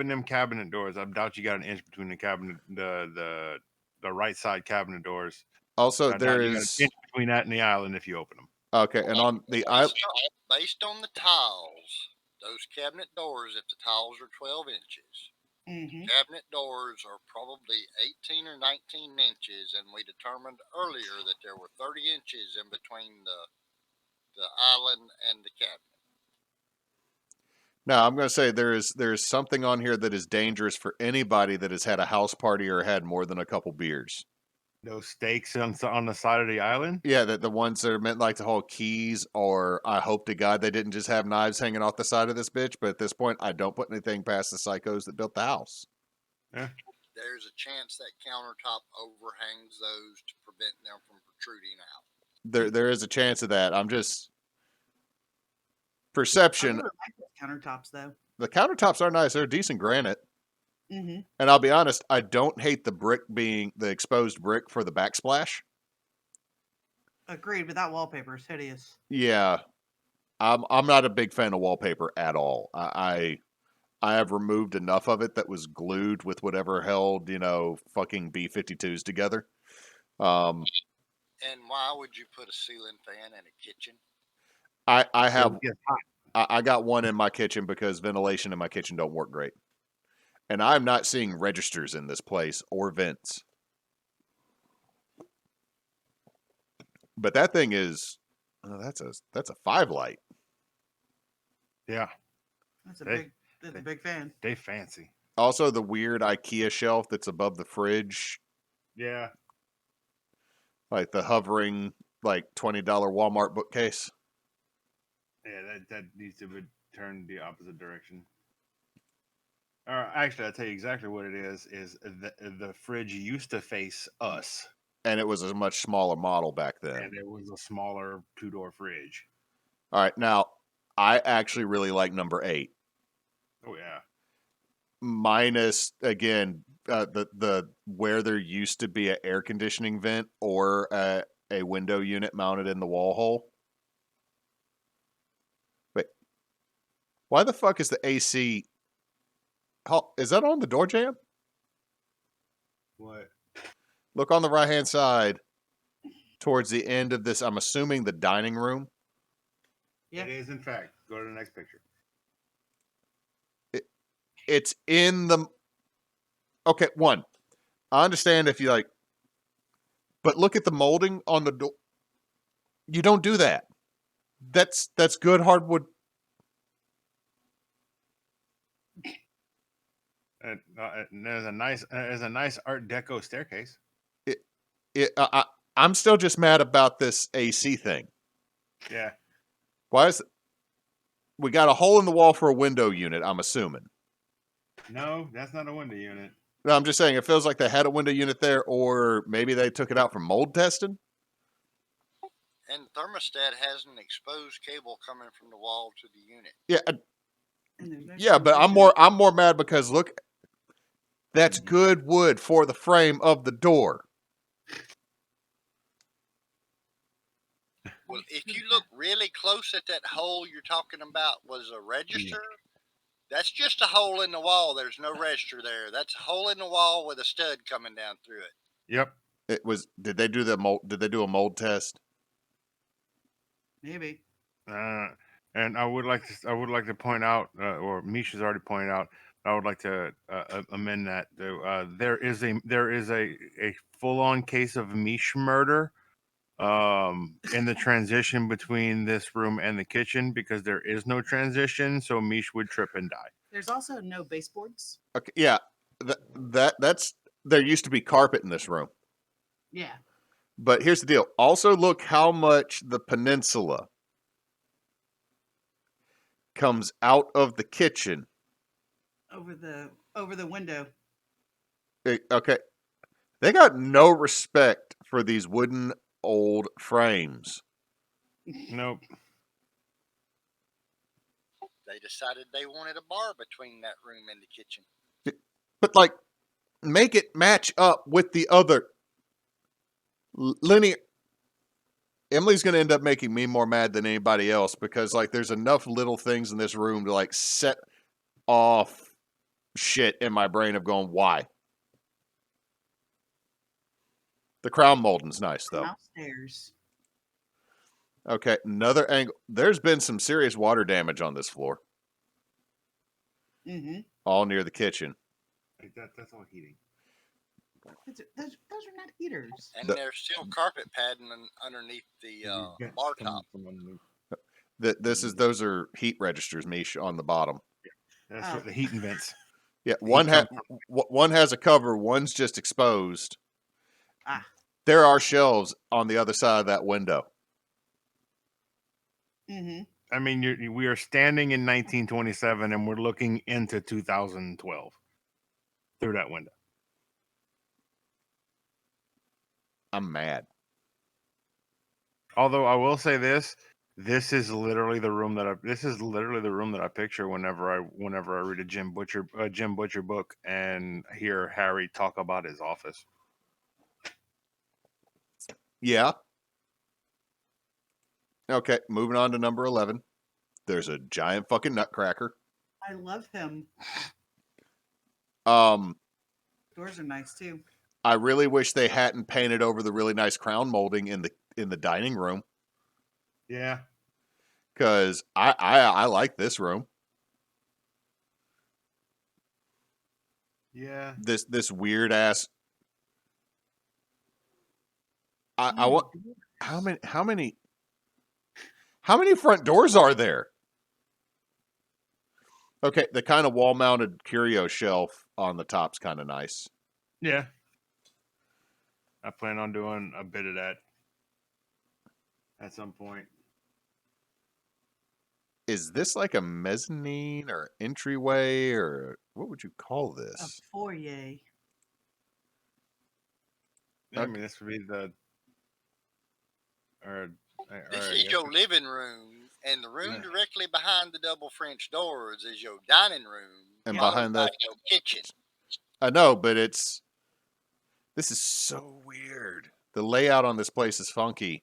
them cabinet doors. I doubt you got an inch between the cabinet the right side cabinet doors. Also, I there doubt you got an is inch between that and the island if you open them. okay, and on the island, Based on the tiles, those cabinet doors, if the tiles are 12 inches, Mm-hmm. cabinet doors are probably 18 or 19 inches, and we determined earlier that there were 30 inches in between the island and the cabinet. now I'm going to say there's something on here that is dangerous for anybody that has had a house party or had more than a couple beers. Those stakes on the side of the island. Yeah, that the ones that are meant like to hold keys, or I hope to God they didn't just have knives hanging off the side of this bitch. But at this point, I don't put anything past the psychos that built the house. Yeah. There's a chance that countertop overhangs those to prevent them from protruding out. There is a chance of that. I'm just I perception. really like those countertops though. The countertops are nice. They're decent granite. Mm-hmm. And I'll be honest, I don't hate the brick being the exposed brick for the backsplash. Agreed, but that wallpaper is hideous. Yeah, I'm not a big fan of wallpaper at all. I have removed enough of it that was glued with whatever held fucking B-52s together. And why would you put a ceiling fan in a kitchen? I have Yeah. I got one in my kitchen because ventilation in my kitchen don't work great. And I'm not seeing registers in this place or vents. But that thing is that's a 5 light. Yeah. That's a big fan. They fancy. Also the weird IKEA shelf that's above the fridge, Yeah. like the hovering like $20 Walmart bookcase. Yeah, that needs to be turned the opposite direction. Actually, I'll tell you exactly what it is. Is the fridge used to face us, And it was a much smaller model back then. and it was a smaller 2-door fridge. All right, now I actually really like number 8. Oh yeah. Minus again the where there used to be an air conditioning vent or a window unit mounted in the wall hole. Wait, Why the fuck is the AC? Is that on the door jamb? What? Look on the right-hand side towards the end of this. I'm assuming the dining room. Yeah. It is, in fact. Go to the next picture. It's in the... Okay, one. I understand if you like... But look at the molding on the door. You don't do that. That's good hardwood. There's a nice Art Deco staircase. I'm still just mad about this AC thing. Yeah. Why is it? We got a hole in the wall for a window unit, I'm assuming. No, that's not a window unit. No, I'm just saying it feels like they had a window unit there, or maybe they took it out for mold testing. And the thermostat has an exposed cable coming from the wall to the unit. Yeah, yeah, but I'm more mad because look, that's good wood for the frame of the door. Well, if you look really close at that hole you're talking about was a register, that's just a hole in the wall. There's no register there. That's a hole in the wall with a stud coming down through it. Yep. It was. Did they do the mold? Did they do a mold test? Maybe. And I would like to point out, or Misha's already pointed out. I would like to amend that. There is a full on case of Mish murder in the transition between this room and the kitchen, because there is no transition, so Mish would trip and die. There's also no baseboards. Okay, yeah, that's there used to be carpet in this room. Yeah. But here's the deal. Also, look how much the peninsula comes out of the kitchen. Over the window. Okay. They got no respect for these wooden old frames. Nope. They decided they wanted a bar between that room and the kitchen. But like, make it match up with the other linear. Emily's going to end up making me more mad than anybody else because like there's enough little things in this room to like set off shit in my brain of going, why? The crown molding's nice though. Downstairs. Okay, another angle. There's been some serious water damage on this floor. Mm-hmm. All near the kitchen. That's all heating. Those are not heaters. And there's still carpet padding underneath the bar top. Those are heat registers, Mish, on the bottom. That's what the heat vents. Yeah, one has a cover, one's just exposed. Ah. There are shelves on the other side of that window. Mm-hmm. I mean, we are standing in 1927 and we're looking into 2012 through that window. I'm mad. Although I will say this is literally the room that I picture whenever I read a Jim Butcher book and hear Harry talk about his office. Yeah. Okay, moving on to number 11. There's a giant fucking nutcracker. I love him. Doors are nice too. I really wish they hadn't painted over the really nice crown molding in the dining room. Yeah. Because I like this room. Yeah. This weird ass. I want how many front doors are there? Okay, the kind of wall mounted curio shelf on the top's kind of nice. Yeah. I plan on doing a bit of that at some point. Is this like a mezzanine or entryway or what would you call A this? foyer. Yeah, I mean, this would be the. This is your living room, and the room directly behind the double French doors is your dining room, and behind that your kitchen. I know, but this is so weird. The layout on this place is funky.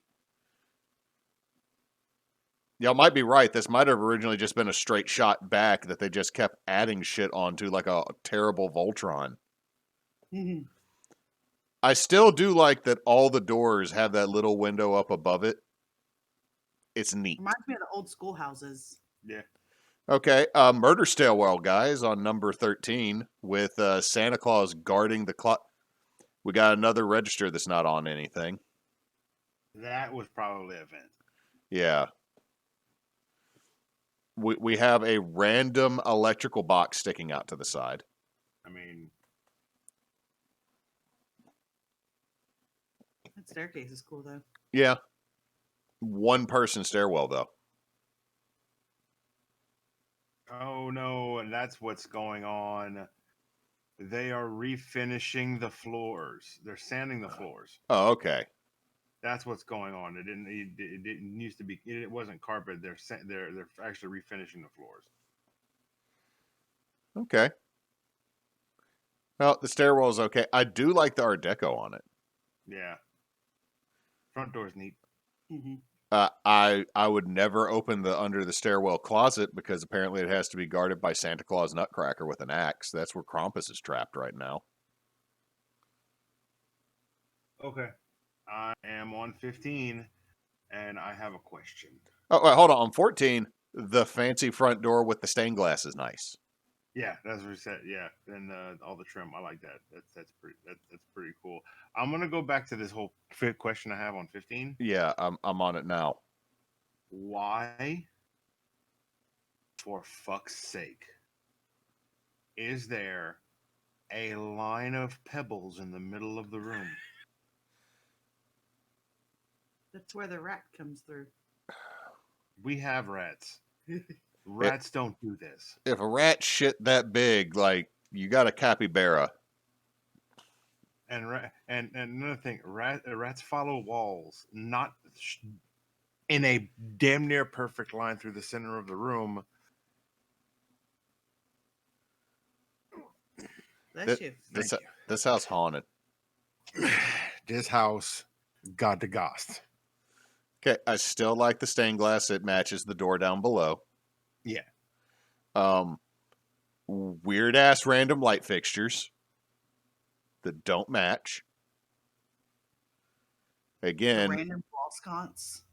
Y'all might be right. This might have originally just been a straight shot back that they just kept adding shit onto, like a terrible Voltron. Mhm. I still do like that all the doors have that little window up above it. It's neat. Reminds me of the old schoolhouses. Yeah. Okay, Murder Stairwell, guys, on number 13 with Santa Claus guarding the clock. We got another register that's not on anything. That was probably an event. Yeah. We have a random electrical box sticking out to the side. I mean, That staircase is cool though. Yeah. One person stairwell, though. oh no, and that's what's going on. They are refinishing the floors. They're sanding the floors. Oh, okay. That's what's going on. It didn't used to be. It wasn't carpet. They're actually refinishing the floors. Okay. Well, the stairwell is okay. I do like the Art Deco on it. Yeah. Front door's neat. Mm-hmm. I would never open the under the stairwell closet because apparently it has to be guarded by Santa Claus Nutcracker with an axe. That's where Krampus is trapped right now. Okay. I am on 15, and I have a question. Oh, wait, hold on. On 14, the fancy front door with the stained glass is nice. Yeah, that's what we said. Yeah, and all the trim. I like that. That's pretty cool. I'm gonna go back to this whole question I have on 15. Yeah, I'm on it now. Why, for fuck's sake, is there a line of pebbles in the middle of the room? That's where the rat comes through. We have rats. Rats don't do this. If a rat shit that big, like, you got a capybara. And another thing, rats follow walls, not in a damn near perfect line through the center of the room. Bless you. This house haunted. This house got the ghost. Okay, I still like the stained glass. It matches the door down below. Yeah. Weird ass random light fixtures that don't match. The Again, random wall sconce.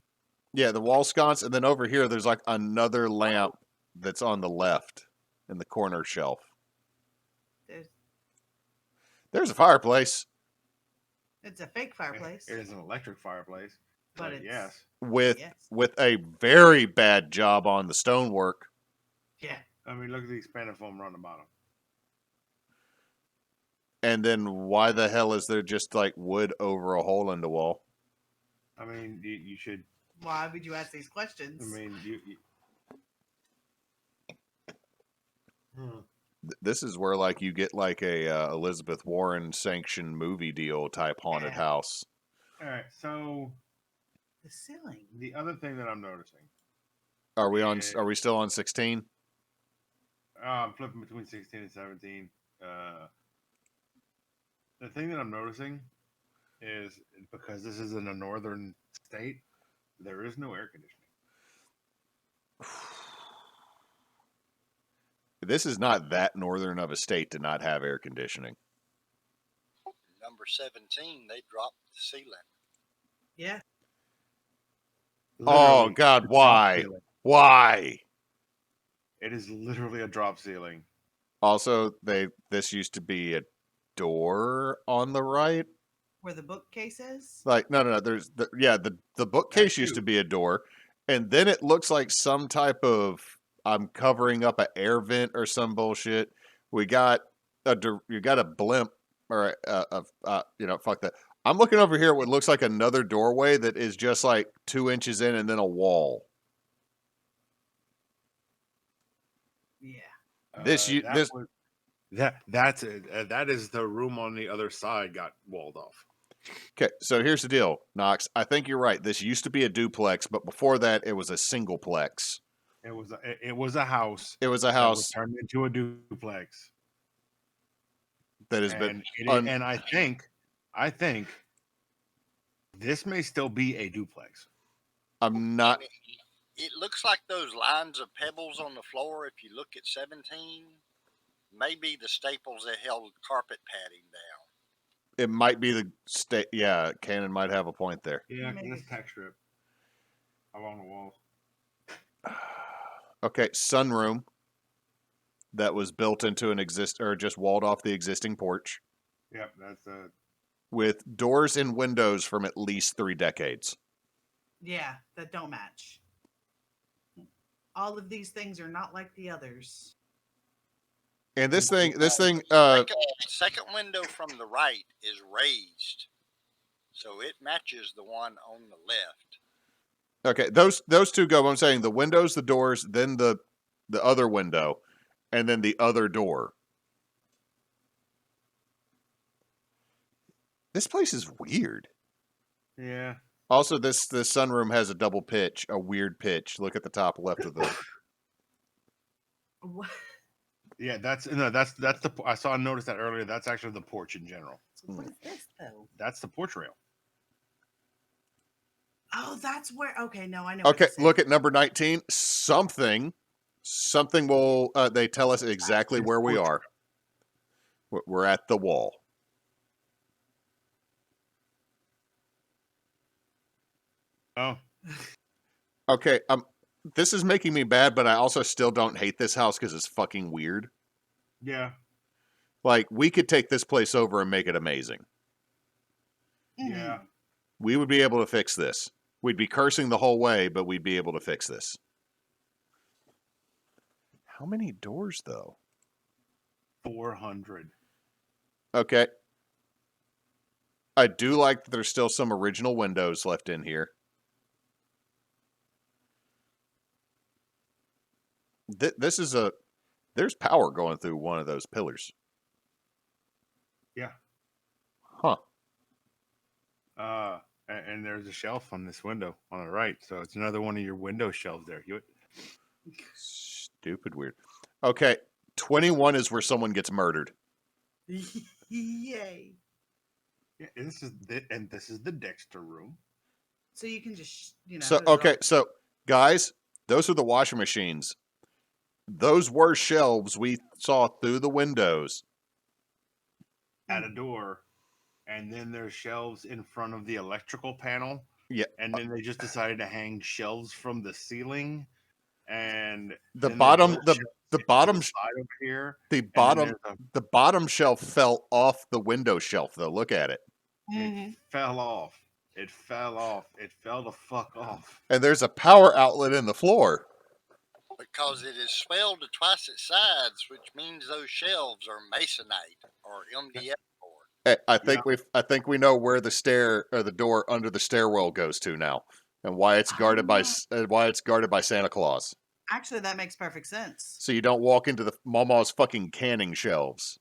yeah, the wall sconce, and then over here there's like another lamp that's on the left in the corner shelf. There's a fireplace It's a fake fireplace. It is an electric fireplace, But it's yes. with a very bad job on the stonework. Yeah. I mean, look at the expanded foam around the bottom. And then why the hell is there just like wood over a hole in the wall? I mean, you should. Why would you ask these questions? I mean, This is where like you get like a Elizabeth Warren sanctioned movie deal type haunted house. All right, so the ceiling. The other thing that I'm noticing. Are we still on 16? I'm flipping between 16 and 17. The thing that I'm noticing is because this is in a northern state, there is no air conditioning. This is not that northern of a state to not have air conditioning. Number 17, they dropped the ceiling. Yeah. Oh God, why? Why? It is literally a drop ceiling. Also, this used to be a door on the right. Where the bookcase is? Like no. There's the bookcase used to be a door, and then it looks like some type of I'm covering up an air vent or some bullshit. You got a blimp or fuck that. I'm looking over here at what looks like another doorway that is just like 2 inches in and then a wall. Yeah. That is the room on the other side got walled off. Okay, so here's the deal, Knox. I think you're right. This used to be a duplex, but before that, it was a singleplex. It was a house. It was a house that was turned into a duplex. That has been, and I think this may still be a duplex. I'm not. It looks like those lines of pebbles on the floor. If you look at 17, maybe the staples that held carpet padding down. It might be the state. Yeah, Cannon might have a point there. Yeah, Maybe. this tack strip along the walls. Okay, sunroom that was built into an or just walled off the existing porch Yep, that's with doors and windows from at least 3 decades. Yeah, that don't match. All of these things are not like the others. And this thing, Second window from the right is raised, so it matches the one on the left. okay, those two go. I'm saying the windows, the doors, then the other window, and then the other door. This place is weird. yeah. Also, this sunroom has a double pitch, a weird pitch. Look at the top left of the. What? Yeah, that's the. I noticed that earlier. That's actually the porch in general. So what is this though? That's the porch rail. Oh, that's where. Okay, no, I know. Okay, look at number 19. Something will. They tell us exactly where we are. We're at the wall. Oh, Okay, this is making me bad, but I also still don't hate this house because it's fucking weird. yeah, Like, we could take this place over and make it amazing. yeah. We would be able to fix this. We'd be cursing the whole way, but we'd be able to fix this. How many doors, though? 400. Okay. I do like that there's still some original windows left in here. This is there's power going through one of those pillars. Yeah. Huh. And there's a shelf on this window on the right, so it's another one of your window shelves there, Hewitt. Stupid weird. Okay, 21 is where someone gets murdered. Yay! Yeah, this is the Dexter room. So you can just So okay, so guys, those are the washing machines. Those were shelves we saw through the windows. At a door, and then there's shelves in front of the electrical panel. Yeah. And then they just decided to hang shelves from the ceiling, and The then bottom they built the shelves bottom to the side over here. the and then bottom there's the bottom shelf fell off the window shelf though. Look at it. It fell off. It fell off. It fell the fuck off. And there's a power outlet in the floor. Because it is swelled to twice its sides, which means those shelves are masonite or MDF board. I think we know where the stair or the door under the stairwell goes to now, and why it's guarded by Santa Claus. Actually, that makes perfect sense. So you don't walk into the Mama's fucking canning shelves.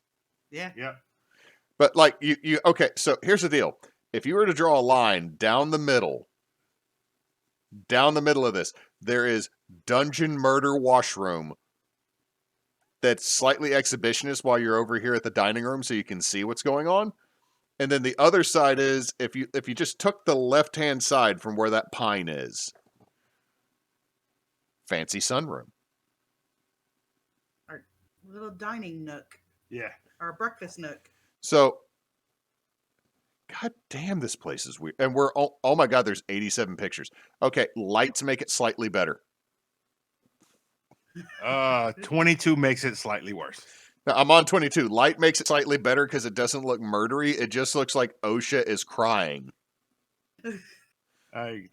Yeah. Yep. But like you okay, so here's the deal. If you were to draw a line down the middle of this, there is dungeon murder washroom that's slightly exhibitionist while you're over here at the dining room so you can see what's going on. And then the other side is if you just took the left-hand side from where that pine is. Fancy sunroom. Our little dining nook. Yeah. Our breakfast nook. So God damn, this place is weird. And we're oh my God, there's 87 pictures. Okay, lights make it slightly better. 22 makes it slightly worse. Now, I'm on 22. Light makes it slightly better because it doesn't look murdery. It just looks like OSHA is crying.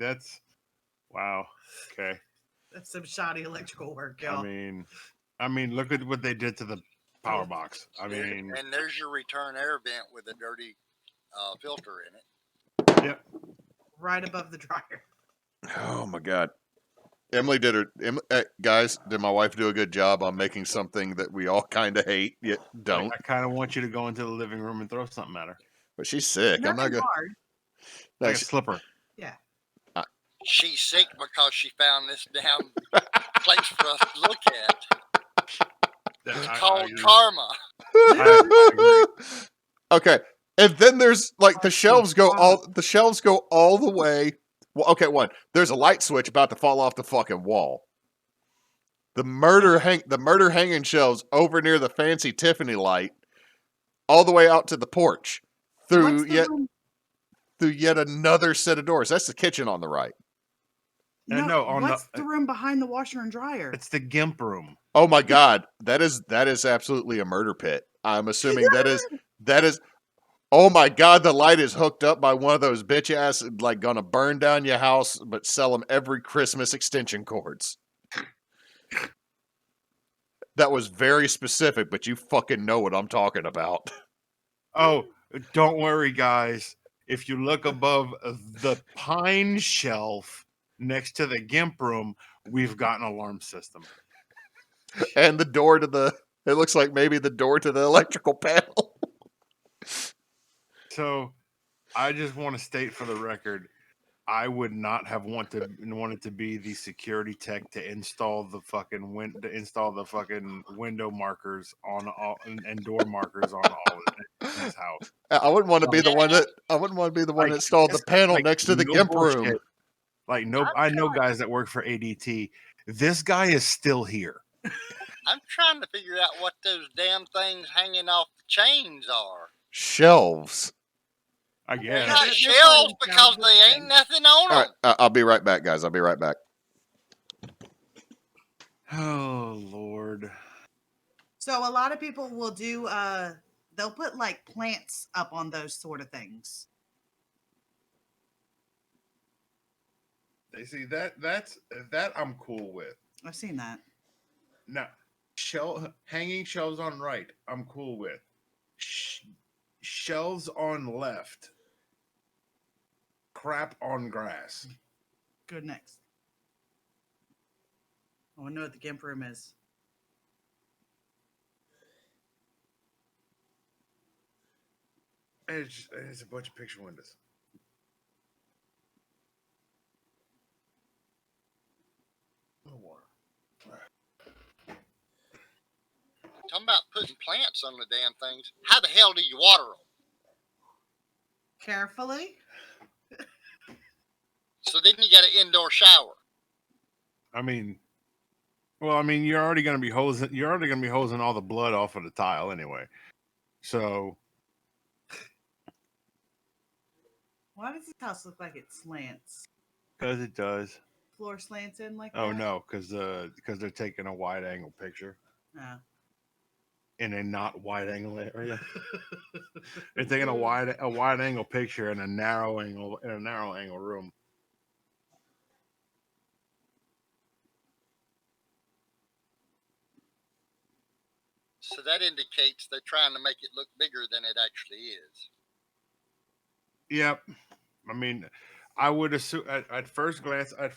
That's wow. Okay. That's some shoddy electrical work, y'all. I mean, look at what they did to the power box. I mean, and there's your return air vent with a dirty filter in it. Yep. Right above the dryer. Oh my God. Emily did guys, did my wife do a good job on making something that we all kind of hate yet don't? I kind of want you to go into the living room and throw something at her. But she's sick. I'm not Nothing going hard. Like a slipper. Yeah. She's sick because she found this damn place for us to look at. It's called karma. I Okay. And then there's like the shelves go all the way Well, okay, one. There's a light switch about to fall off the fucking wall. The murder hanging shelves over near the fancy Tiffany light, all the way out to the porch, through yet another set of doors. That's the kitchen on the right. No, no, on what's the room behind the washer and dryer? it's the gimp room. Oh my god, that is absolutely a murder pit. I'm assuming that is. Oh my god, the light is hooked up by one of those bitch ass like gonna burn down your house, but sell them every Christmas extension cords. That was very specific, but you fucking know what I'm talking about. Oh, don't worry, guys. If you look above the pine shelf next to the gimp room, we've got an alarm system. And the door to the, it looks like maybe the door to the electrical panel. So I just want to state for the record, I would not have wanted to be the security tech to install the fucking window markers on all and door markers on all in his house. I wouldn't want to be the one that installed the panel Like, next to the no gimp bullshit. room. Like I know guys that work for ADT. This guy is still here. I'm trying to figure out what those damn things hanging off the chains are. Shelves. I guess. Not they're shelves probably because shelves, they ain't nothing on All them. right, I'll be right back, guys. I'll be right back. Oh Lord. So a lot of people will do they'll put like plants up on those sort of things. They see that I'm cool with. I've seen that. Now, hanging shelves on right, I'm cool with. Shelves on left. Crap on grass. Good next. I want to know what the gimp room is. It's a bunch of picture windows. Talking about putting plants on the damn things. How the hell do you water them? Carefully. So then you got an indoor shower. I mean, you're already going to be hosing all the blood off of the tile anyway. So, Why does this house look like it slants? because it does. Floor slants in like Oh that? no, because they're taking a wide angle picture Oh. in a not wide angle area. They're taking a wide angle picture in a narrow angle room. So that indicates they're trying to make it look bigger than it actually is. Yep. I mean, I would assume at first glance, the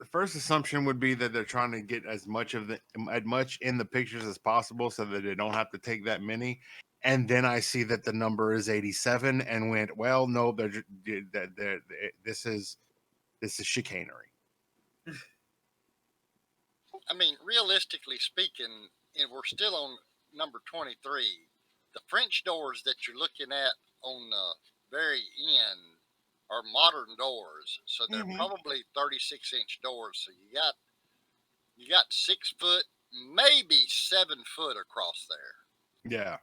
first assumption would be that they're trying to get as much in the pictures as possible so that they don't have to take that many. And then I see that the number is 87 and went, well, no, this is chicanery. I mean, realistically speaking, and we're still on number 23. The French doors that you're looking at on the very end are modern doors, so they're probably 36-inch doors. So you got 6 foot, maybe 7 foot across there. Yeah.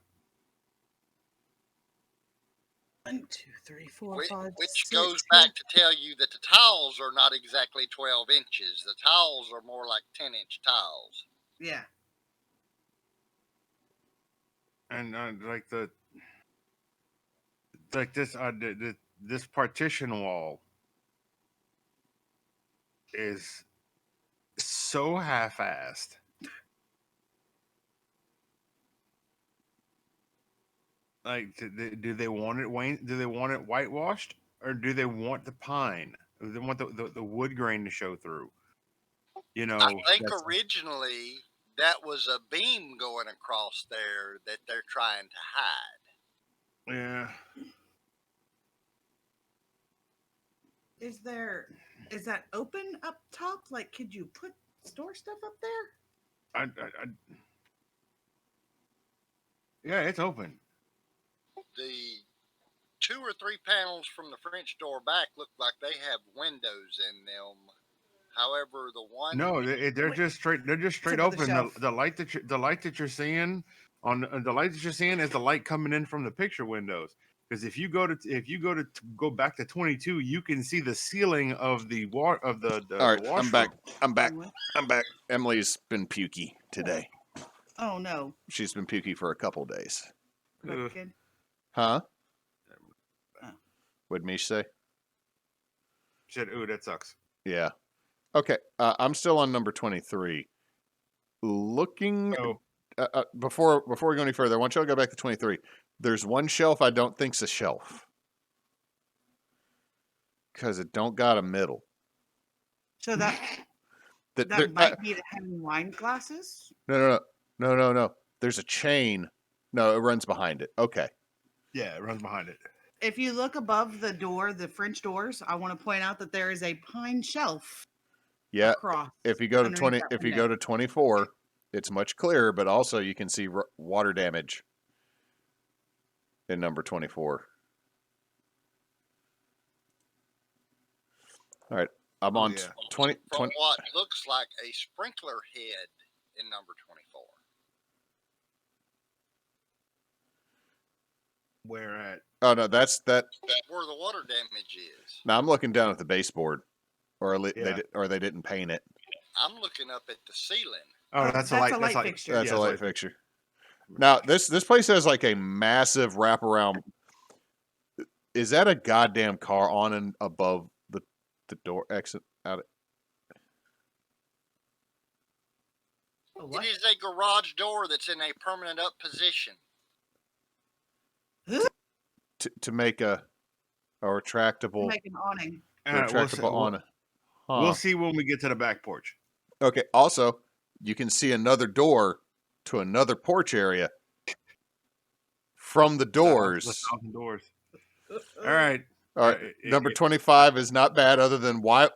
1, 2, 3, 4, Which, 5, which 6, goes 7. back to tell you that the tiles are not exactly 12 inches. The tiles are more like 10-inch tiles. Yeah. And this partition wall is so half-assed. Like, do they want it Do they want it whitewashed, or do they want the pine? Do they want the wood grain to show through? You know, I think originally that was a beam going across there that they're trying to hide. Yeah. Is that open up top? Like, could you store stuff up there? Yeah, it's open. The 2 or 3 panels from the French door back look like they have windows in them. However, the one No, they're Wait. just straight. They're just straight Tip of the open. shelf. The light that you're seeing the light that you're seeing is the light coming in from the picture windows. Because if you go back to 22, you can see the ceiling of the All right, the I'm back. washroom. I'm back. What? I'm back. Emily's been pukey today. Oh no. She's been pukey for a couple days. Ugh. Kid. Huh? Oh. What'd Mish say? Said, "Ooh, that sucks." Yeah. Okay. I'm still on number 23. Looking Oh, before we go any further, I want you to go back to 23. There's one shelf I don't think's a shelf because it don't got a middle. So that There- might be the having wine glasses. no. There's a chain. No, it runs behind it. Okay. yeah, it runs behind it. If you look above the door, the French doors, I want to point out that there is a pine shelf Yeah. across. If you go to underneath 20, that if you window. go to 24, it's much clearer, but also you can see water damage in number 24. All right. I'm Oh, on yeah. 20, from 20 what looks like a sprinkler head in number 24. Where at? Oh no, that's that. That's where the water damage is. Now I'm looking down at the baseboard, or Yeah. they didn't paint it. I'm looking up at the ceiling. Oh, that's a light. a light fixture. That's yeah, a light fixture. Now this place has like a massive wraparound. Is that a goddamn car on and above the door exit out? What? It is a garage door that's in a permanent up position. To make a retractable Make an awning. retractable on it. Huh. We'll see when we get to the back porch. Okay. Also, you can see another door to another porch area from the doors. The 1,000 doors. All right. All right. Number 25 is not bad, other than why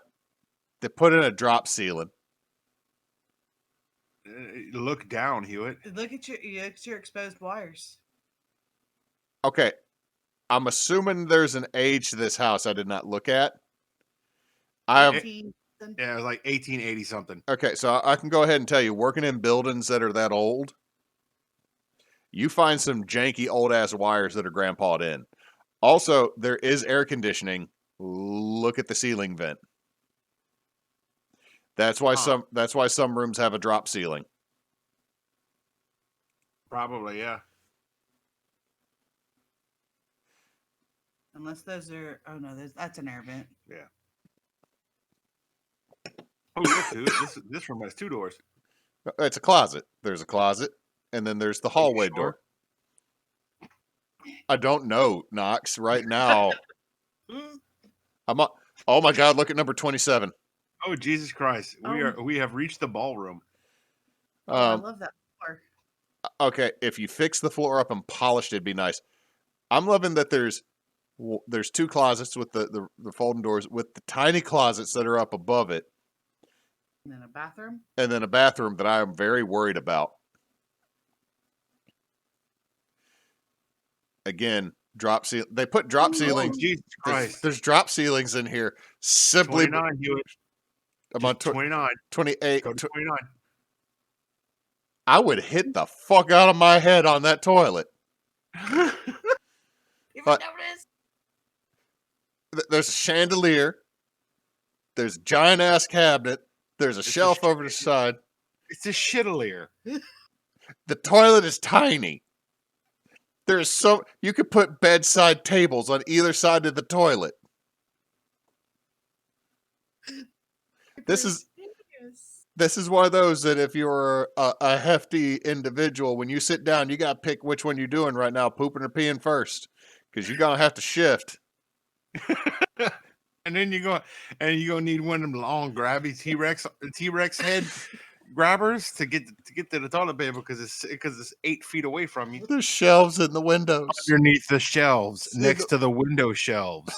they put in a drop ceiling. Look down, Hewitt. Look at your exposed wires. Okay. I'm assuming there's an age to this house I did not look at. Yeah, it was like 1880 something. Okay, so I can go ahead and tell you, working in buildings that are that old, you find some janky old ass wires that are grandpa'd in. Also, there is air conditioning. Look at the ceiling vent. That's why some rooms have a drop ceiling. Probably, yeah. Unless those are. Oh no, that's an air vent. Yeah. Oh, look, dude, this room has 2 doors. It's a closet. There's a closet, and then there's the hallway door. I don't know, Knox. Right now, I'm on. Oh my God! Look at number 27. Oh, Jesus Christ! We have reached the ballroom. I love that floor. Okay, if you fix the floor up and polished, it'd be nice. I'm loving that there's 2 closets with the folding doors with the tiny closets that are up above it. And then a bathroom. And then a bathroom that I am very worried about. Again, drop ceiling. They put drop ceilings. Jesus Christ! There's drop ceilings in here. Simply 29, Hewitt. I'm on 29. 28. Go to 29. I would hit the fuck out of my head on that toilet. You But- notice? There's a chandelier. There's a giant ass cabinet. There's a shelf over the side. It's a shitalier. The toilet is tiny. There's you could put bedside tables on either side of the toilet. This is one of those that if you're a hefty individual, when you sit down, you got to pick which one you're doing right now, pooping or peeing first, because you're going to have to shift. And then you're gonna need one of them long grabby T-Rex head grabbers to get to the toilet paper because it's 8 feet away from you. There's shelves in the windows. Underneath the shelves, next to the window shelves.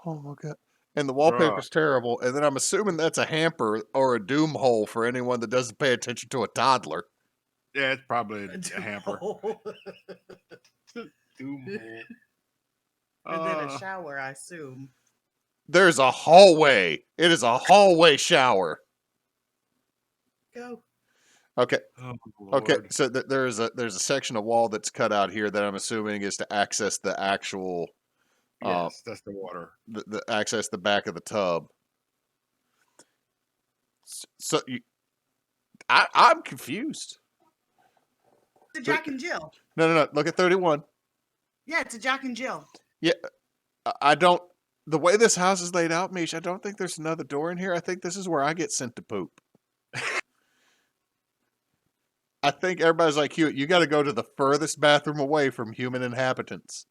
Oh my God. And the wallpaper's terrible. And then I'm assuming that's a hamper or a doom hole for anyone that doesn't pay attention to a toddler. Yeah, it's probably a hamper. Doom hole. And then a shower, I assume. There's a hallway. It is a hallway shower. Go. Okay. Oh, Okay. Lord. So there's a section of wall that's cut out here that I'm assuming is to access the actual Yes, that's the water. the access the back of the tub. So I'm confused. It's a Jack and Jill. No. Look at 31. Yeah, it's a Jack and Jill. Yeah, I don't. The way this house is laid out, Mish, I don't think there's another door in here. I think this is where I get sent to poop. I think everybody's like, Hewitt, you got to go to the furthest bathroom away from human inhabitants.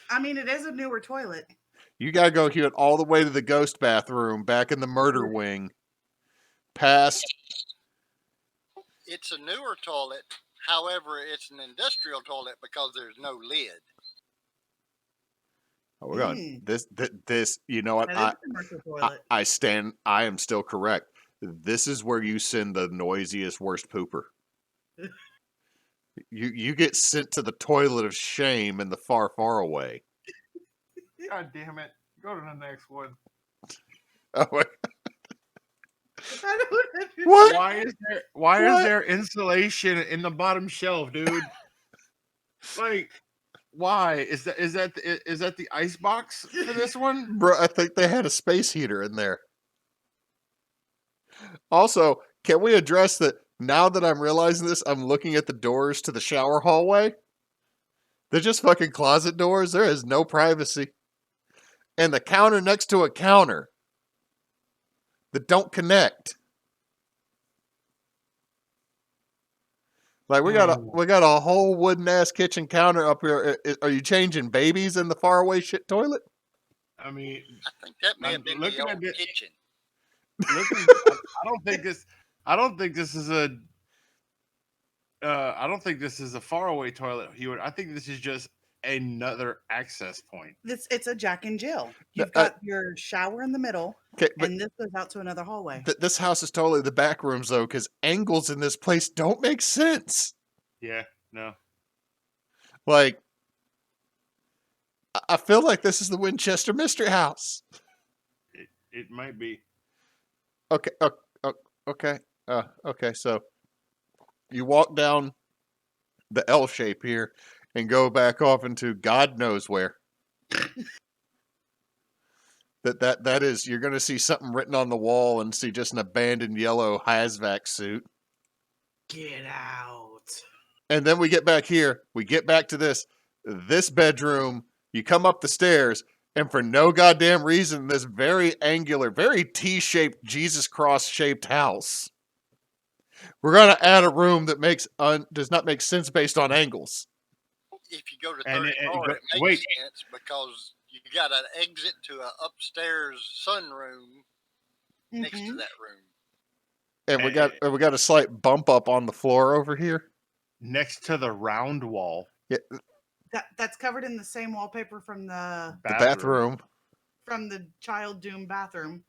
I mean, it is a newer toilet. You got to go, Hewitt, all the way to the ghost bathroom back in the murder wing. Past. It's a newer toilet. However, it's an industrial toilet because there's no lid. Oh, we're going. This. You know what? That is a commercial toilet. I stand. I am still correct. This is where you send the noisiest, worst pooper. You get sent to the toilet of shame in the far, far away. God damn it. Go to the next one. Oh, wait. I don't understand. What? Why What? is there insulation in the bottom shelf, dude? Like, why? Is that the ice box for this one? Bro, I think they had a space heater in there. Also, can we address that now that I'm realizing this, I'm looking at the doors to the shower hallway? They're just fucking closet doors. There is no privacy. And the counter next to a counter that don't connect. Like we got a whole wooden ass kitchen counter up here. Are you changing babies in the faraway shit toilet? I mean, I think that may I'm have been looking the at old it- kitchen. I don't think this. I don't think this is a. I don't think this is a faraway toilet, Hewitt. I think this is just another access point. It's a Jack and Jill. You've got your shower in the middle, Okay, but and this goes out to another hallway. this house is totally the back rooms though, because angles in this place don't make sense. Yeah, no. Like, I feel like this is the Winchester Mystery House. It might be. Okay, okay, okay. So you walk down the L shape here and go back off into God knows where. That is, you're going to see something written on the wall and see just an abandoned yellow hazmat suit. Get out. And then we get back here. We get back to this bedroom. You come up the stairs, and for no goddamn reason, this very angular, very T-shaped, Jesus cross-shaped house. We're going to add a room that does not make sense based on angles. If you go to And 34, it makes wait. sense because you got an exit to an upstairs sunroom next to that room. And we got a slight bump up on the floor over here. Next to the round wall. Yeah, That's covered in the same wallpaper from the bathroom. From the Child Doom bathroom.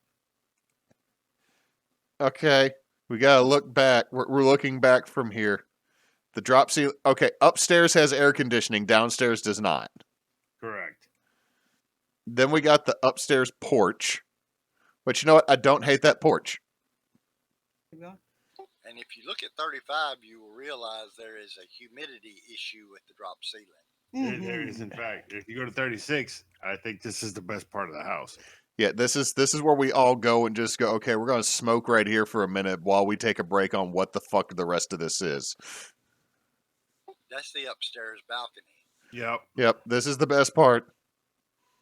Okay, we gotta look back. We're looking back from here. The drop ceiling. Okay, upstairs has air conditioning. Downstairs does not. Correct. Then we got the upstairs porch. But you know what? I don't hate that porch. And if you look at 35, you will realize there is a humidity issue with the drop ceiling. There is, in fact. If you go to 36, I think this is the best part of the house. Yeah, this is where we all go and just go, okay, we're going to smoke right here for a minute while we take a break on what the fuck the rest of this is. That's the upstairs balcony. Yep, this is the best part.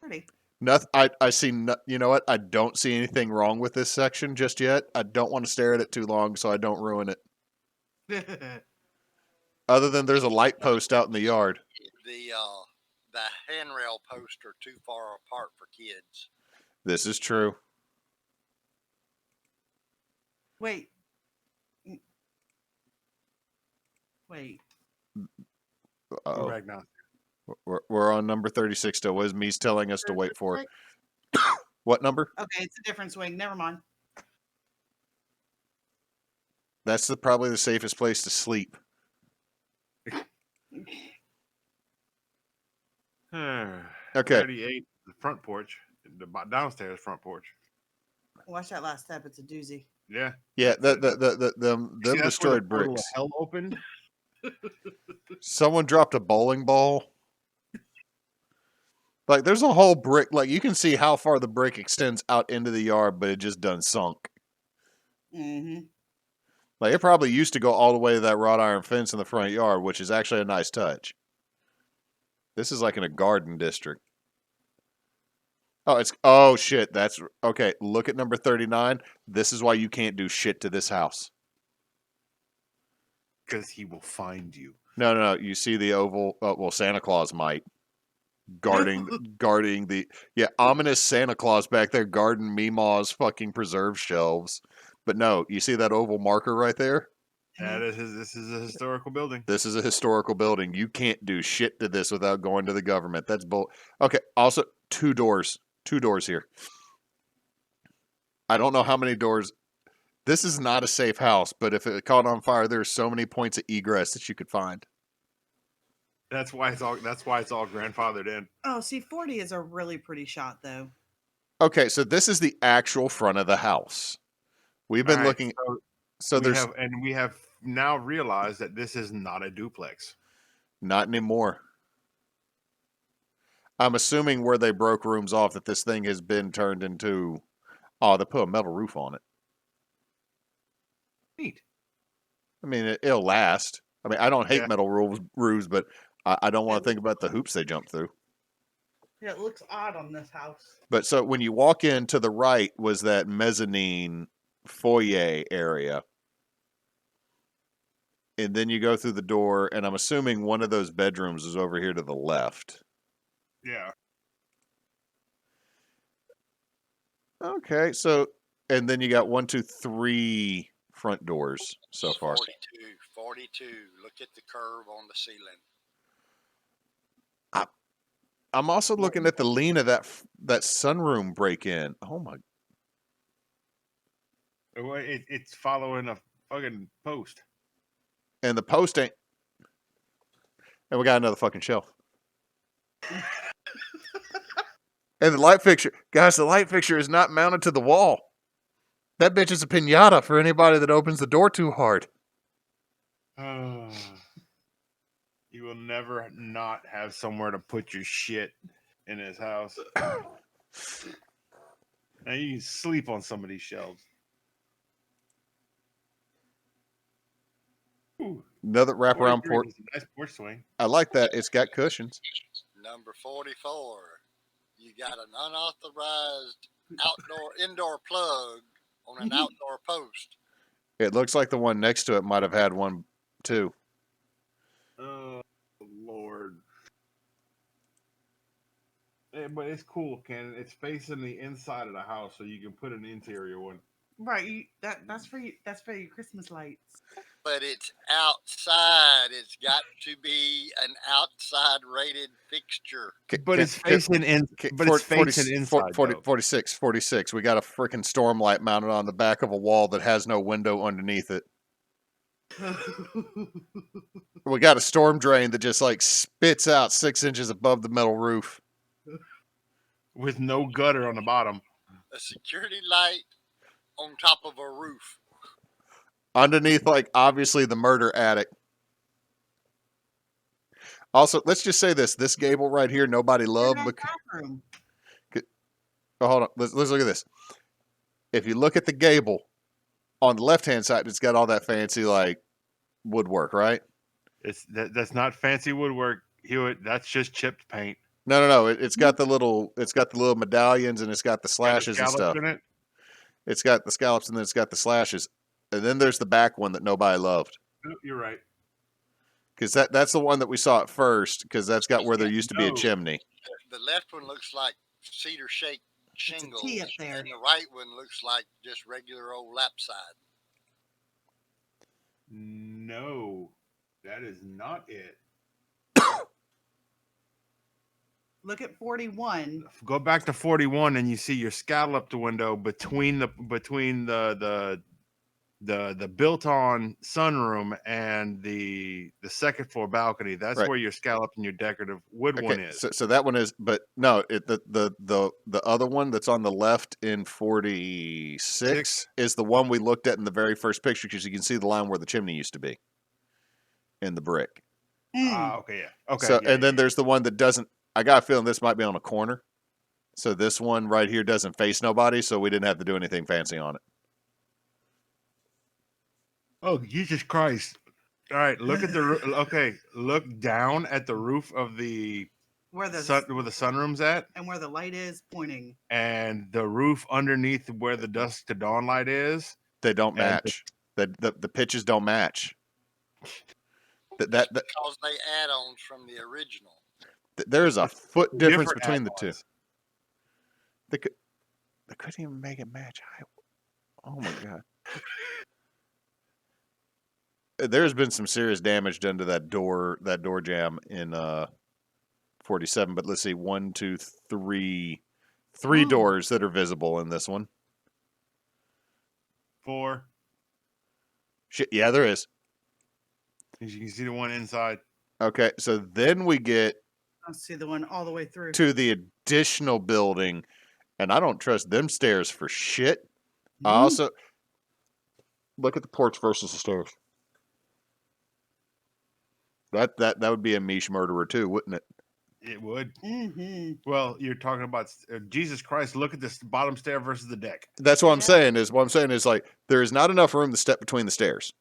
Pretty. Nothing. I see. You know what? I don't see anything wrong with this section just yet. I don't want to stare at it too long, so I don't ruin it. Other than there's a light post out in the yard. The handrail posts are too far apart for kids. This is true. Wait. Uh-oh. Right now. We're on number 36 still. What is Mies telling us to wait for? What number? Okay, it's a different swing. Never mind. That's probably the safest place to sleep. Okay. 38, the front porch, the downstairs front porch. Watch that last step. It's a doozy. Yeah. Yeah, that's it. them See, that's where the destroyed portal of bricks. hell opened. Someone dropped a bowling ball. Like there's a whole brick. Like you can see how far the brick extends out into the yard, but it just done sunk. Mm-hmm. Like it probably used to go all the way to that wrought iron fence in the front yard, which is actually a nice touch. This is like in a garden district. Oh shit, that's okay. Look at number 39. This is why you can't do shit to this house. Because he will find you. No. You see the oval? Well, Santa Claus might guarding the ominous Santa Claus back there guarding Meemaw's fucking preserve shelves. But no, you see that oval marker right there? This is a historical building. This is a historical building. You can't do shit to this without going to the government. That's bull. Okay. Also, 2 doors. 2 doors here. I don't know how many doors. This is not a safe house, but if it caught on fire, there's so many points of egress that you could find. That's why it's all grandfathered in. Oh, see, 40 is a really pretty shot, though. Okay, so this is the actual front of the house. We've been looking. So we have now realized that this is not a duplex. Not anymore. I'm assuming where they broke rooms off that this thing has been turned into. Oh, they put a metal roof on it. Neat. I mean, it'll last. I mean, I don't hate metal roofs, but I don't want to think about the hoops they jump through. Yeah, it looks odd on this house. But so when you walk in to the right was that mezzanine foyer area. And then you go through the door, and I'm assuming one of those bedrooms is over here to the left. Yeah. Okay, so, and then you got 1, 2, 3 front doors so far. 42. Look at the curve on the ceiling. I'm also looking at the lean of that sunroom break-in. Oh my! It's following a fucking post. And the post ain't. And we got another fucking shelf. And the light fixture, guys, the light fixture is not mounted to the wall. That bitch is a piñata for anybody that opens the door too hard. You will never not have somewhere to put your shit in his house. Now you can sleep on some of these shelves. Ooh. Another wraparound port. Nice porch swing. I like that. It's got cushions. Number 44. You got an unauthorized indoor plug on an outdoor post. It looks like the one next to it might have had one too. Oh, Lord. But it's cool, Ken. It's facing the inside of the house, so you can put an interior one. Right. That's for you. That's for your Christmas lights. But it's outside. It's got to be an outside rated fixture. But it's facing inside. 46. We got a freaking storm light mounted on the back of a wall that has no window underneath it. We got a storm drain that just like spits out 6 inches above the metal roof. With no gutter on the bottom. A security light on top of a roof. Underneath, like, obviously the murder attic. Also, let's just say this gable right here, nobody loved. Bathroom. Oh, hold on. Let's look at this. If you look at the gable, on the left-hand side, it's got all that fancy, like, woodwork, right? That's not fancy woodwork, Hewitt. That's just chipped paint. No. It's got the little medallions, and it's got the slashes and stuff. It's got the scallops, and then it's got the slashes. And then there's the back one that nobody loved. You're right. Because that's the one that we saw at first, because that's got where there used to be a chimney. The left one looks like cedar shake shingles, up there. and the right one looks like just regular old lapside. No, that is not it. Look at 41. Go back to 41, and you see your scalloped window between the the built-on sunroom and the second floor balcony. That's Right. where your scallop and your decorative wood one is. So that one is, but no, the other one that's on the left in 46 is the one we looked at in the very first picture, because you can see the line where the chimney used to be in the brick. Okay, yeah, okay. So yeah, and then there's the one that doesn't. I got a feeling this might be on a corner. So this one right here doesn't face nobody, so we didn't have to do anything fancy on it. Oh, Jesus Christ! All right, look at the okay. Look down at the roof of the Where the where the sunroom's at, and where the light is pointing. and the roof underneath where the dusk to dawn light is. They don't And match. The pitches don't match. That because they add-ons from the original. there is a foot difference different between the two. add-ons. They couldn't even make it match. Oh my god. There's been some serious damage done to that door jamb in 47, but let's see, 1, 2, 3 doors that are visible in this one. 4. Shit, yeah, there is. As you can see, the one inside. Okay, so then we get I'll see the one all the way through. to the additional building, and I don't trust them stairs for shit. I also look at the porch versus the stairs. That would be a Mish murderer too, wouldn't it? It would. Mm-hmm. Well, you're talking about Jesus Christ. Look at this bottom stair versus the deck. That's what I'm saying. Is like there is not enough room to step between the stairs.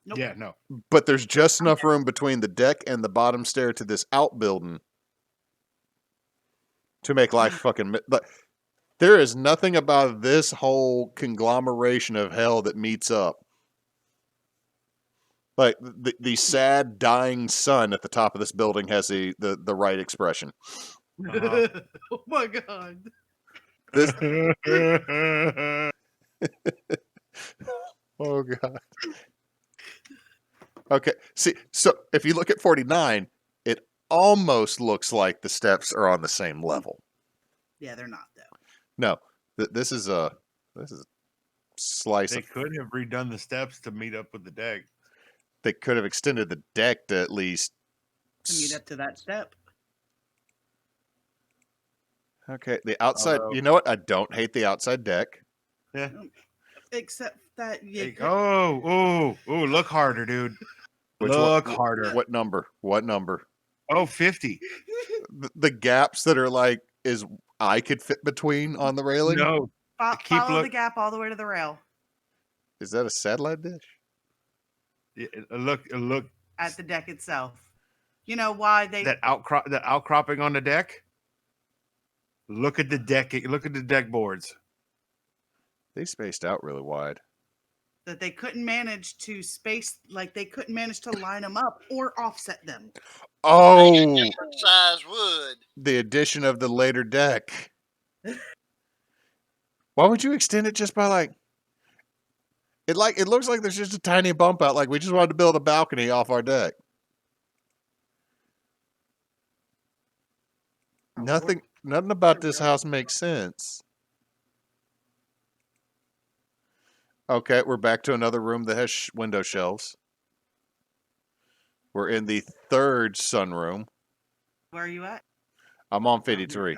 Nope. Yeah, no. But there's just enough room between the deck and the bottom stair to this outbuilding to make life fucking. But there is nothing about this whole conglomeration of hell that meets up. Like the sad dying sun at the top of this building has the right expression. Uh-huh. Oh my god. This. Oh god. Okay. See, so if you look at 49, it almost looks like the steps are on the same level. Yeah, they're not though. No, this is a slice. They could have redone the steps to meet up with the deck. They could have extended the deck to at least To meet up to that step. Okay, the outside. Although- You know what? I don't hate the outside deck. Yeah. Except that you Hey, oh, look harder, dude. Look harder. What number? What number? Oh, 50. The gaps that are like I could fit between on the railing. No. follow the gap all the way to the rail. Is that a satellite dish? Yeah, look At the deck itself. You know why they that outcropping on the deck. Look at the deck. Look at the deck boards. They spaced out really wide. that they couldn't manage to space, like they couldn't manage to line them up or offset them. Oh, Different size wood. the addition of the later deck. Why would you extend it just by like it looks like there's just a tiny bump out, like we just wanted to build a balcony off our deck. Nothing about this house makes sense. Okay, we're back to another room that has window shelves. We're in the third sunroom. Where are you at? I'm on 53.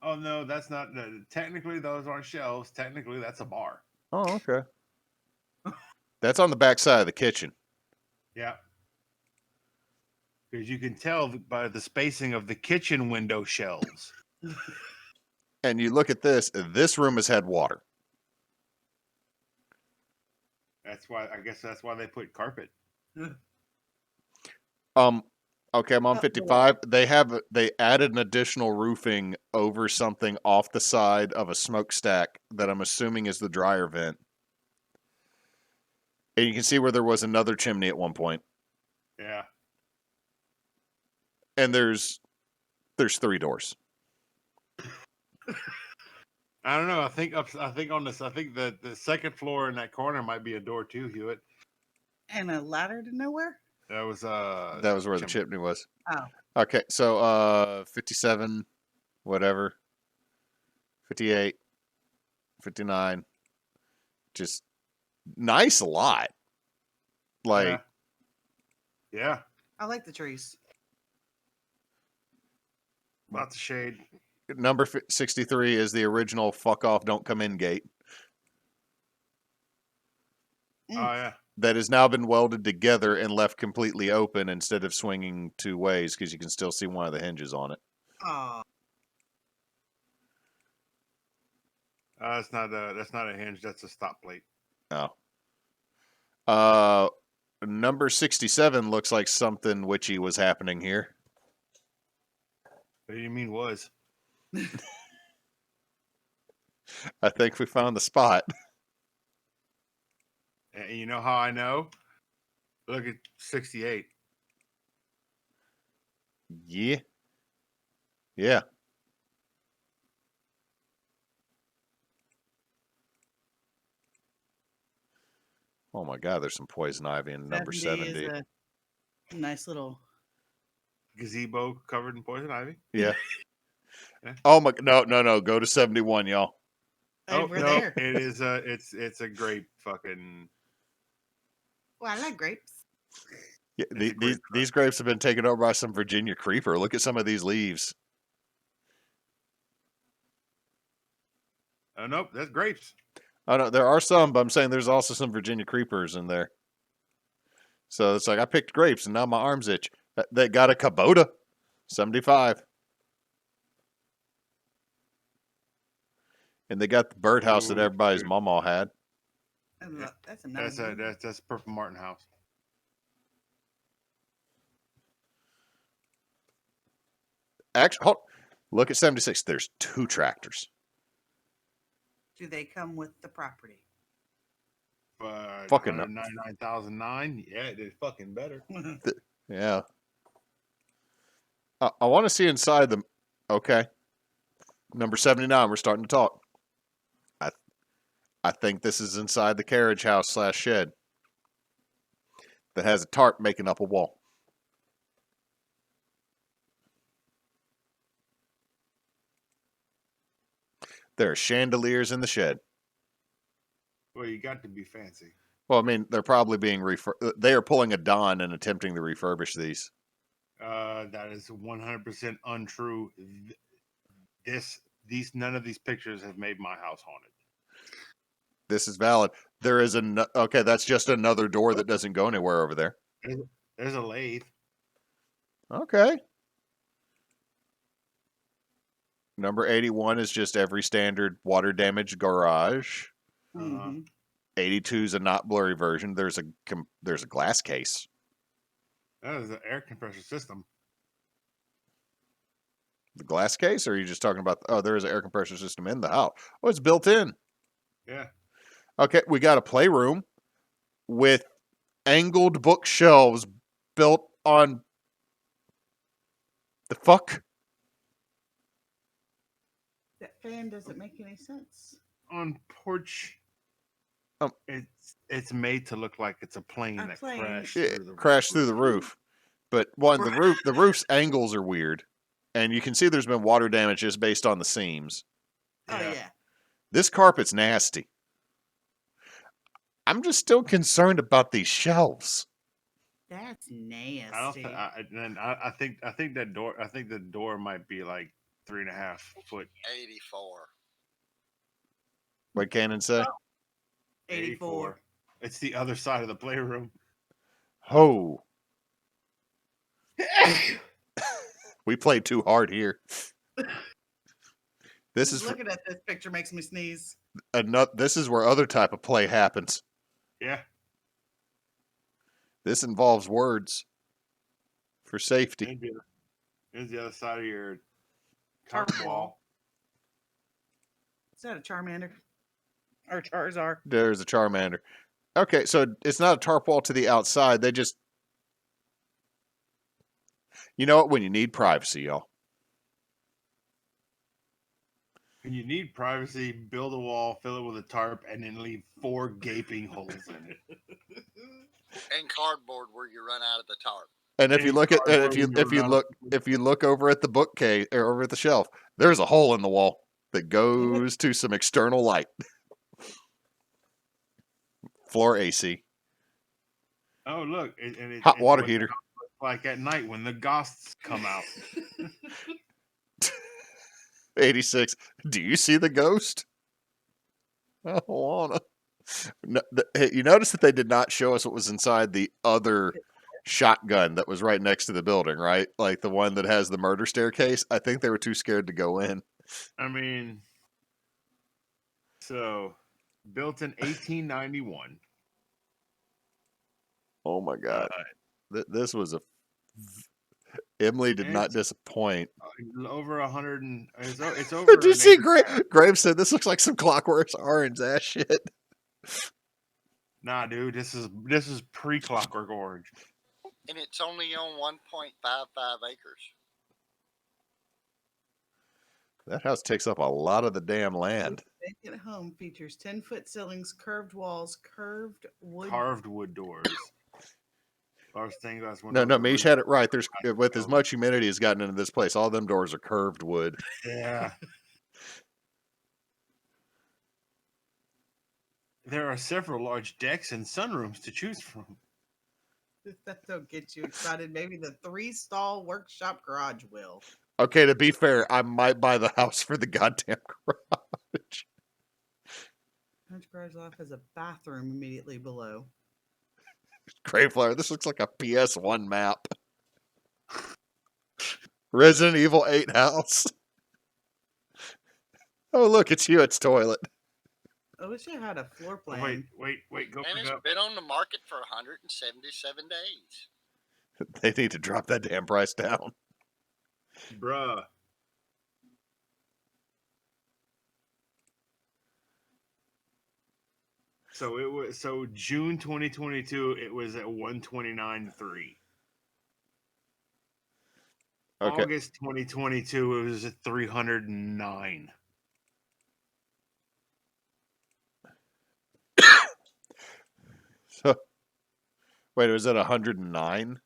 Oh no, that's not. Technically, those aren't shelves. Technically, that's a bar. Oh, okay. That's on the back side of the kitchen. Yeah. Because you can tell by the spacing of the kitchen window shelves. And you look at this. This room has had water. That's why. I guess that's why they put carpet. Okay, I'm on 55. They added an additional roofing over something off the side of a smokestack that I'm assuming is the dryer vent. And you can see where there was another chimney at one point. Yeah. And there's 3 doors. I don't know. I think on this. I think the second floor in that corner might be a door too, Hewitt. And a ladder to nowhere? That was where the chimney was. Oh. Okay, so 57, whatever. 58, 59, just nice a lot. Like, yeah, I like the trees. lots of shade. number 63 is the original "fuck off, don't come in" gate Oh yeah. that has now been welded together and left completely open instead of swinging two ways because you can still see one of the hinges on it. Oh, That's not a hinge. That's a stop plate. Oh. Number 67 looks like something witchy was happening here. What do you mean was? I think we found the spot. And you know how I know? Look at 68. Yeah. Yeah. Oh my God, there's some poison ivy in number 70. is a nice little. Gazebo covered in poison ivy. Yeah. Yeah. Oh my, no. Go to 71, y'all. Hey, Oh we're no, there. it is it's a grape fucking. Well, I like grapes. Yeah, It's a grape these grapes have been taken over by some Virginia creeper. Look at some of these leaves. Oh nope, that's grapes. Oh no, there are some, but I'm saying there's also some Virginia creepers in there. So it's like I picked grapes and now my arms itch. They got a Kubota, 75. And they got the birdhouse that Ooh, everybody's dude. mama had. Yeah. That's a nice. That's Purple Martin house. Actually, look at 76. There's two tractors. Do they come with the property? But Fucking 199,009. Yeah, it is fucking better. Yeah. I want to see inside the. Okay. Number 79. We're starting to talk. I think this is inside the carriage house / shed that has a tarp making up a wall. There are chandeliers in the shed. Well, you got to be fancy. Well, I mean, they're probably being they are pulling a Don and attempting to refurbish these. That is 100% untrue. None of these pictures have made my house haunted. This is valid. There is okay, that's just another door that doesn't go anywhere over there. There's a lathe. Okay. Number 81 is just every standard water damaged garage. Mm-hmm. 82 is a not blurry version. There's a glass case. That is an air compressor system. The glass case, or are you just talking about? Oh, there is an air compressor system in the house. Oh, it's built in. Yeah. Okay, we got a playroom with angled bookshelves built on the fuck. That fan doesn't make any sense. On porch. It's made to look like it's a plane that crashed through the roof. But the roof's angles are weird, and you can see there's been water damage just based on the seams. Oh yeah. This carpet's nasty. I'm just still concerned about these shelves. That's nasty. I think that door. I think the door might be like 3.5 foot. 84. What Cannon say? 84. It's the other side of the playroom. Oh. We played too hard here. Looking at this picture makes me sneeze. This is where other type of play happens. Yeah. This involves words for safety. Here's the other side of your tarp wall. Is that a Charmander? Or Charizard? There's a Charmander. Okay, so it's not a tarp wall to the outside. They just... You know what? When you need privacy, y'all. When you need privacy, build a wall, fill it with a tarp, and then leave 4 gaping holes in it. And cardboard where you run out of the tarp. And if you look at if you look over at the bookcase or over at the shelf, there's a hole in the wall that goes to some external light. floor AC, Oh, look, hot it's water what heater. like at night when the ghosts come out. 86. Do you see the ghost? I don't wanna. No, hey, you notice that they did not show us what was inside the other shotgun that was right next to the building, right? Like the one that has the murder staircase. I think they were too scared to go in. I mean, so built in 1891. Oh my Uh, god, this was a. Emily did not it's disappoint. over 100 and it's Did over you an see acre and a half. Graves said this looks like some Clockwork Orange ass shit. Nah, dude, this is pre-Clockwork Orange. And it's only on 1.55 acres. That house takes up a lot of the damn land. Vacant home features 10-foot ceilings, curved walls, carved wood doors. Large stained glass No, windows. Mish had it right. There's with as much humidity as gotten into this place, all them doors are curved wood. Yeah. There are several large decks and sunrooms to choose from. That don't get you excited. Maybe the 3-stall workshop garage will. Okay, to be fair, I might buy the house for the goddamn garage. Garage loft has a bathroom immediately below. Crayflower, this looks like a PS1 map. Resident Evil 8 house. Oh, look, it's Hewitt's toilet. I wish I had a floor plan. Wait, go And pick it's up. been on the market for 177 days. They need to drop that damn price down. Bruh. So June 2022, it was at 129.3. Okay. August 2022, it was at 309. So, wait, it was at 109?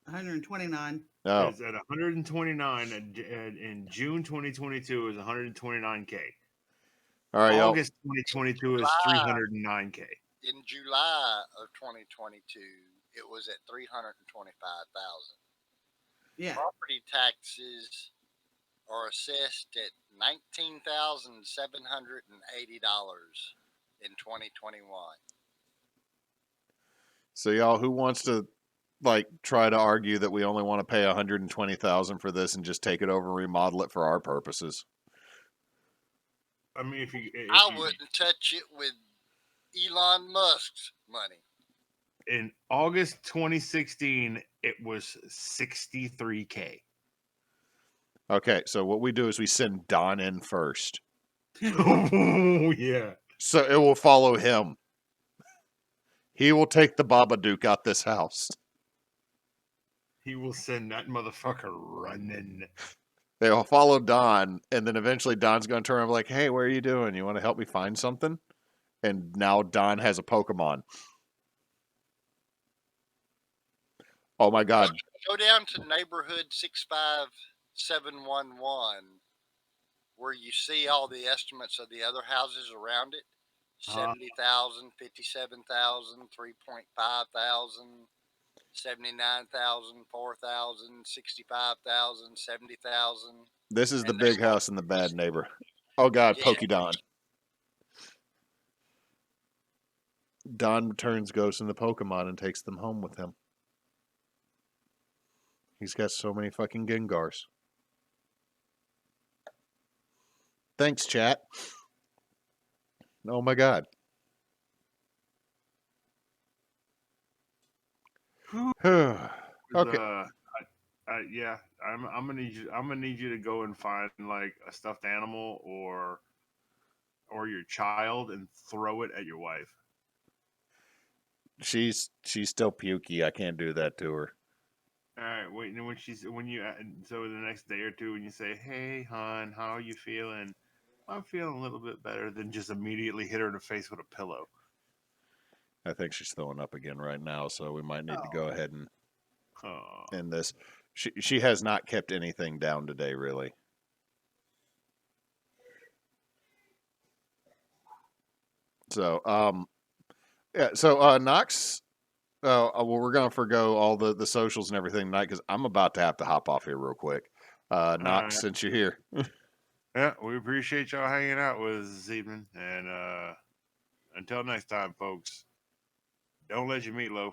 129. Oh. It's at 129 in June 2022 is 129K. All right, August 2022 is 309K. In July of 2022, it was at 325,000. Yeah. Property taxes are assessed at $19,780 in 2021. So y'all, who wants to like try to argue that we only want to pay 120,000 for this and just take it over and remodel it for our purposes? I mean, I wouldn't touch it with Elon Musk's money. In August 2016, it was 63K. Okay, so what we do is we send Don in first. Oh, yeah. So it will follow him. He will take the Babadook out this house. He will send that motherfucker running. They will follow Don, and then eventually Don's going to turn around and be like, hey, what are you doing? You want to help me find something? And now Don has a Pokemon. Oh my God. Go down to neighborhood 65711 where you see all the estimates of the other houses around it. 70,000, 57,000, 3,500, 79,000, 4,000, 65,000, 70,000. This is the big house in the bad neighbor. Oh God, Yeah. Pokedon. Don turns ghosts into Pokemon and takes them home with him. He's got so many fucking Gengars. Thanks, chat. Oh my God. Okay. Yeah, I'm gonna need you to go and find like a stuffed animal or your child and throw it at your wife. She's still pukey. I can't do that to her. All right, wait. And so the next day or two, when you say, "Hey, hon, how are you feeling?" I'm feeling a little bit better. Than just immediately hit her in the face with a pillow. I think she's throwing up again right now, so we might need to go ahead and end this. She has not kept anything down today, really. So, Yeah. So Knox. Well, we're gonna forgo all the socials and everything tonight because I'm about to have to hop off here real quick. All Knox, right. since you're here. Yeah, we appreciate y'all hanging out with us this evening. And until next time, folks, don't let your meatloaf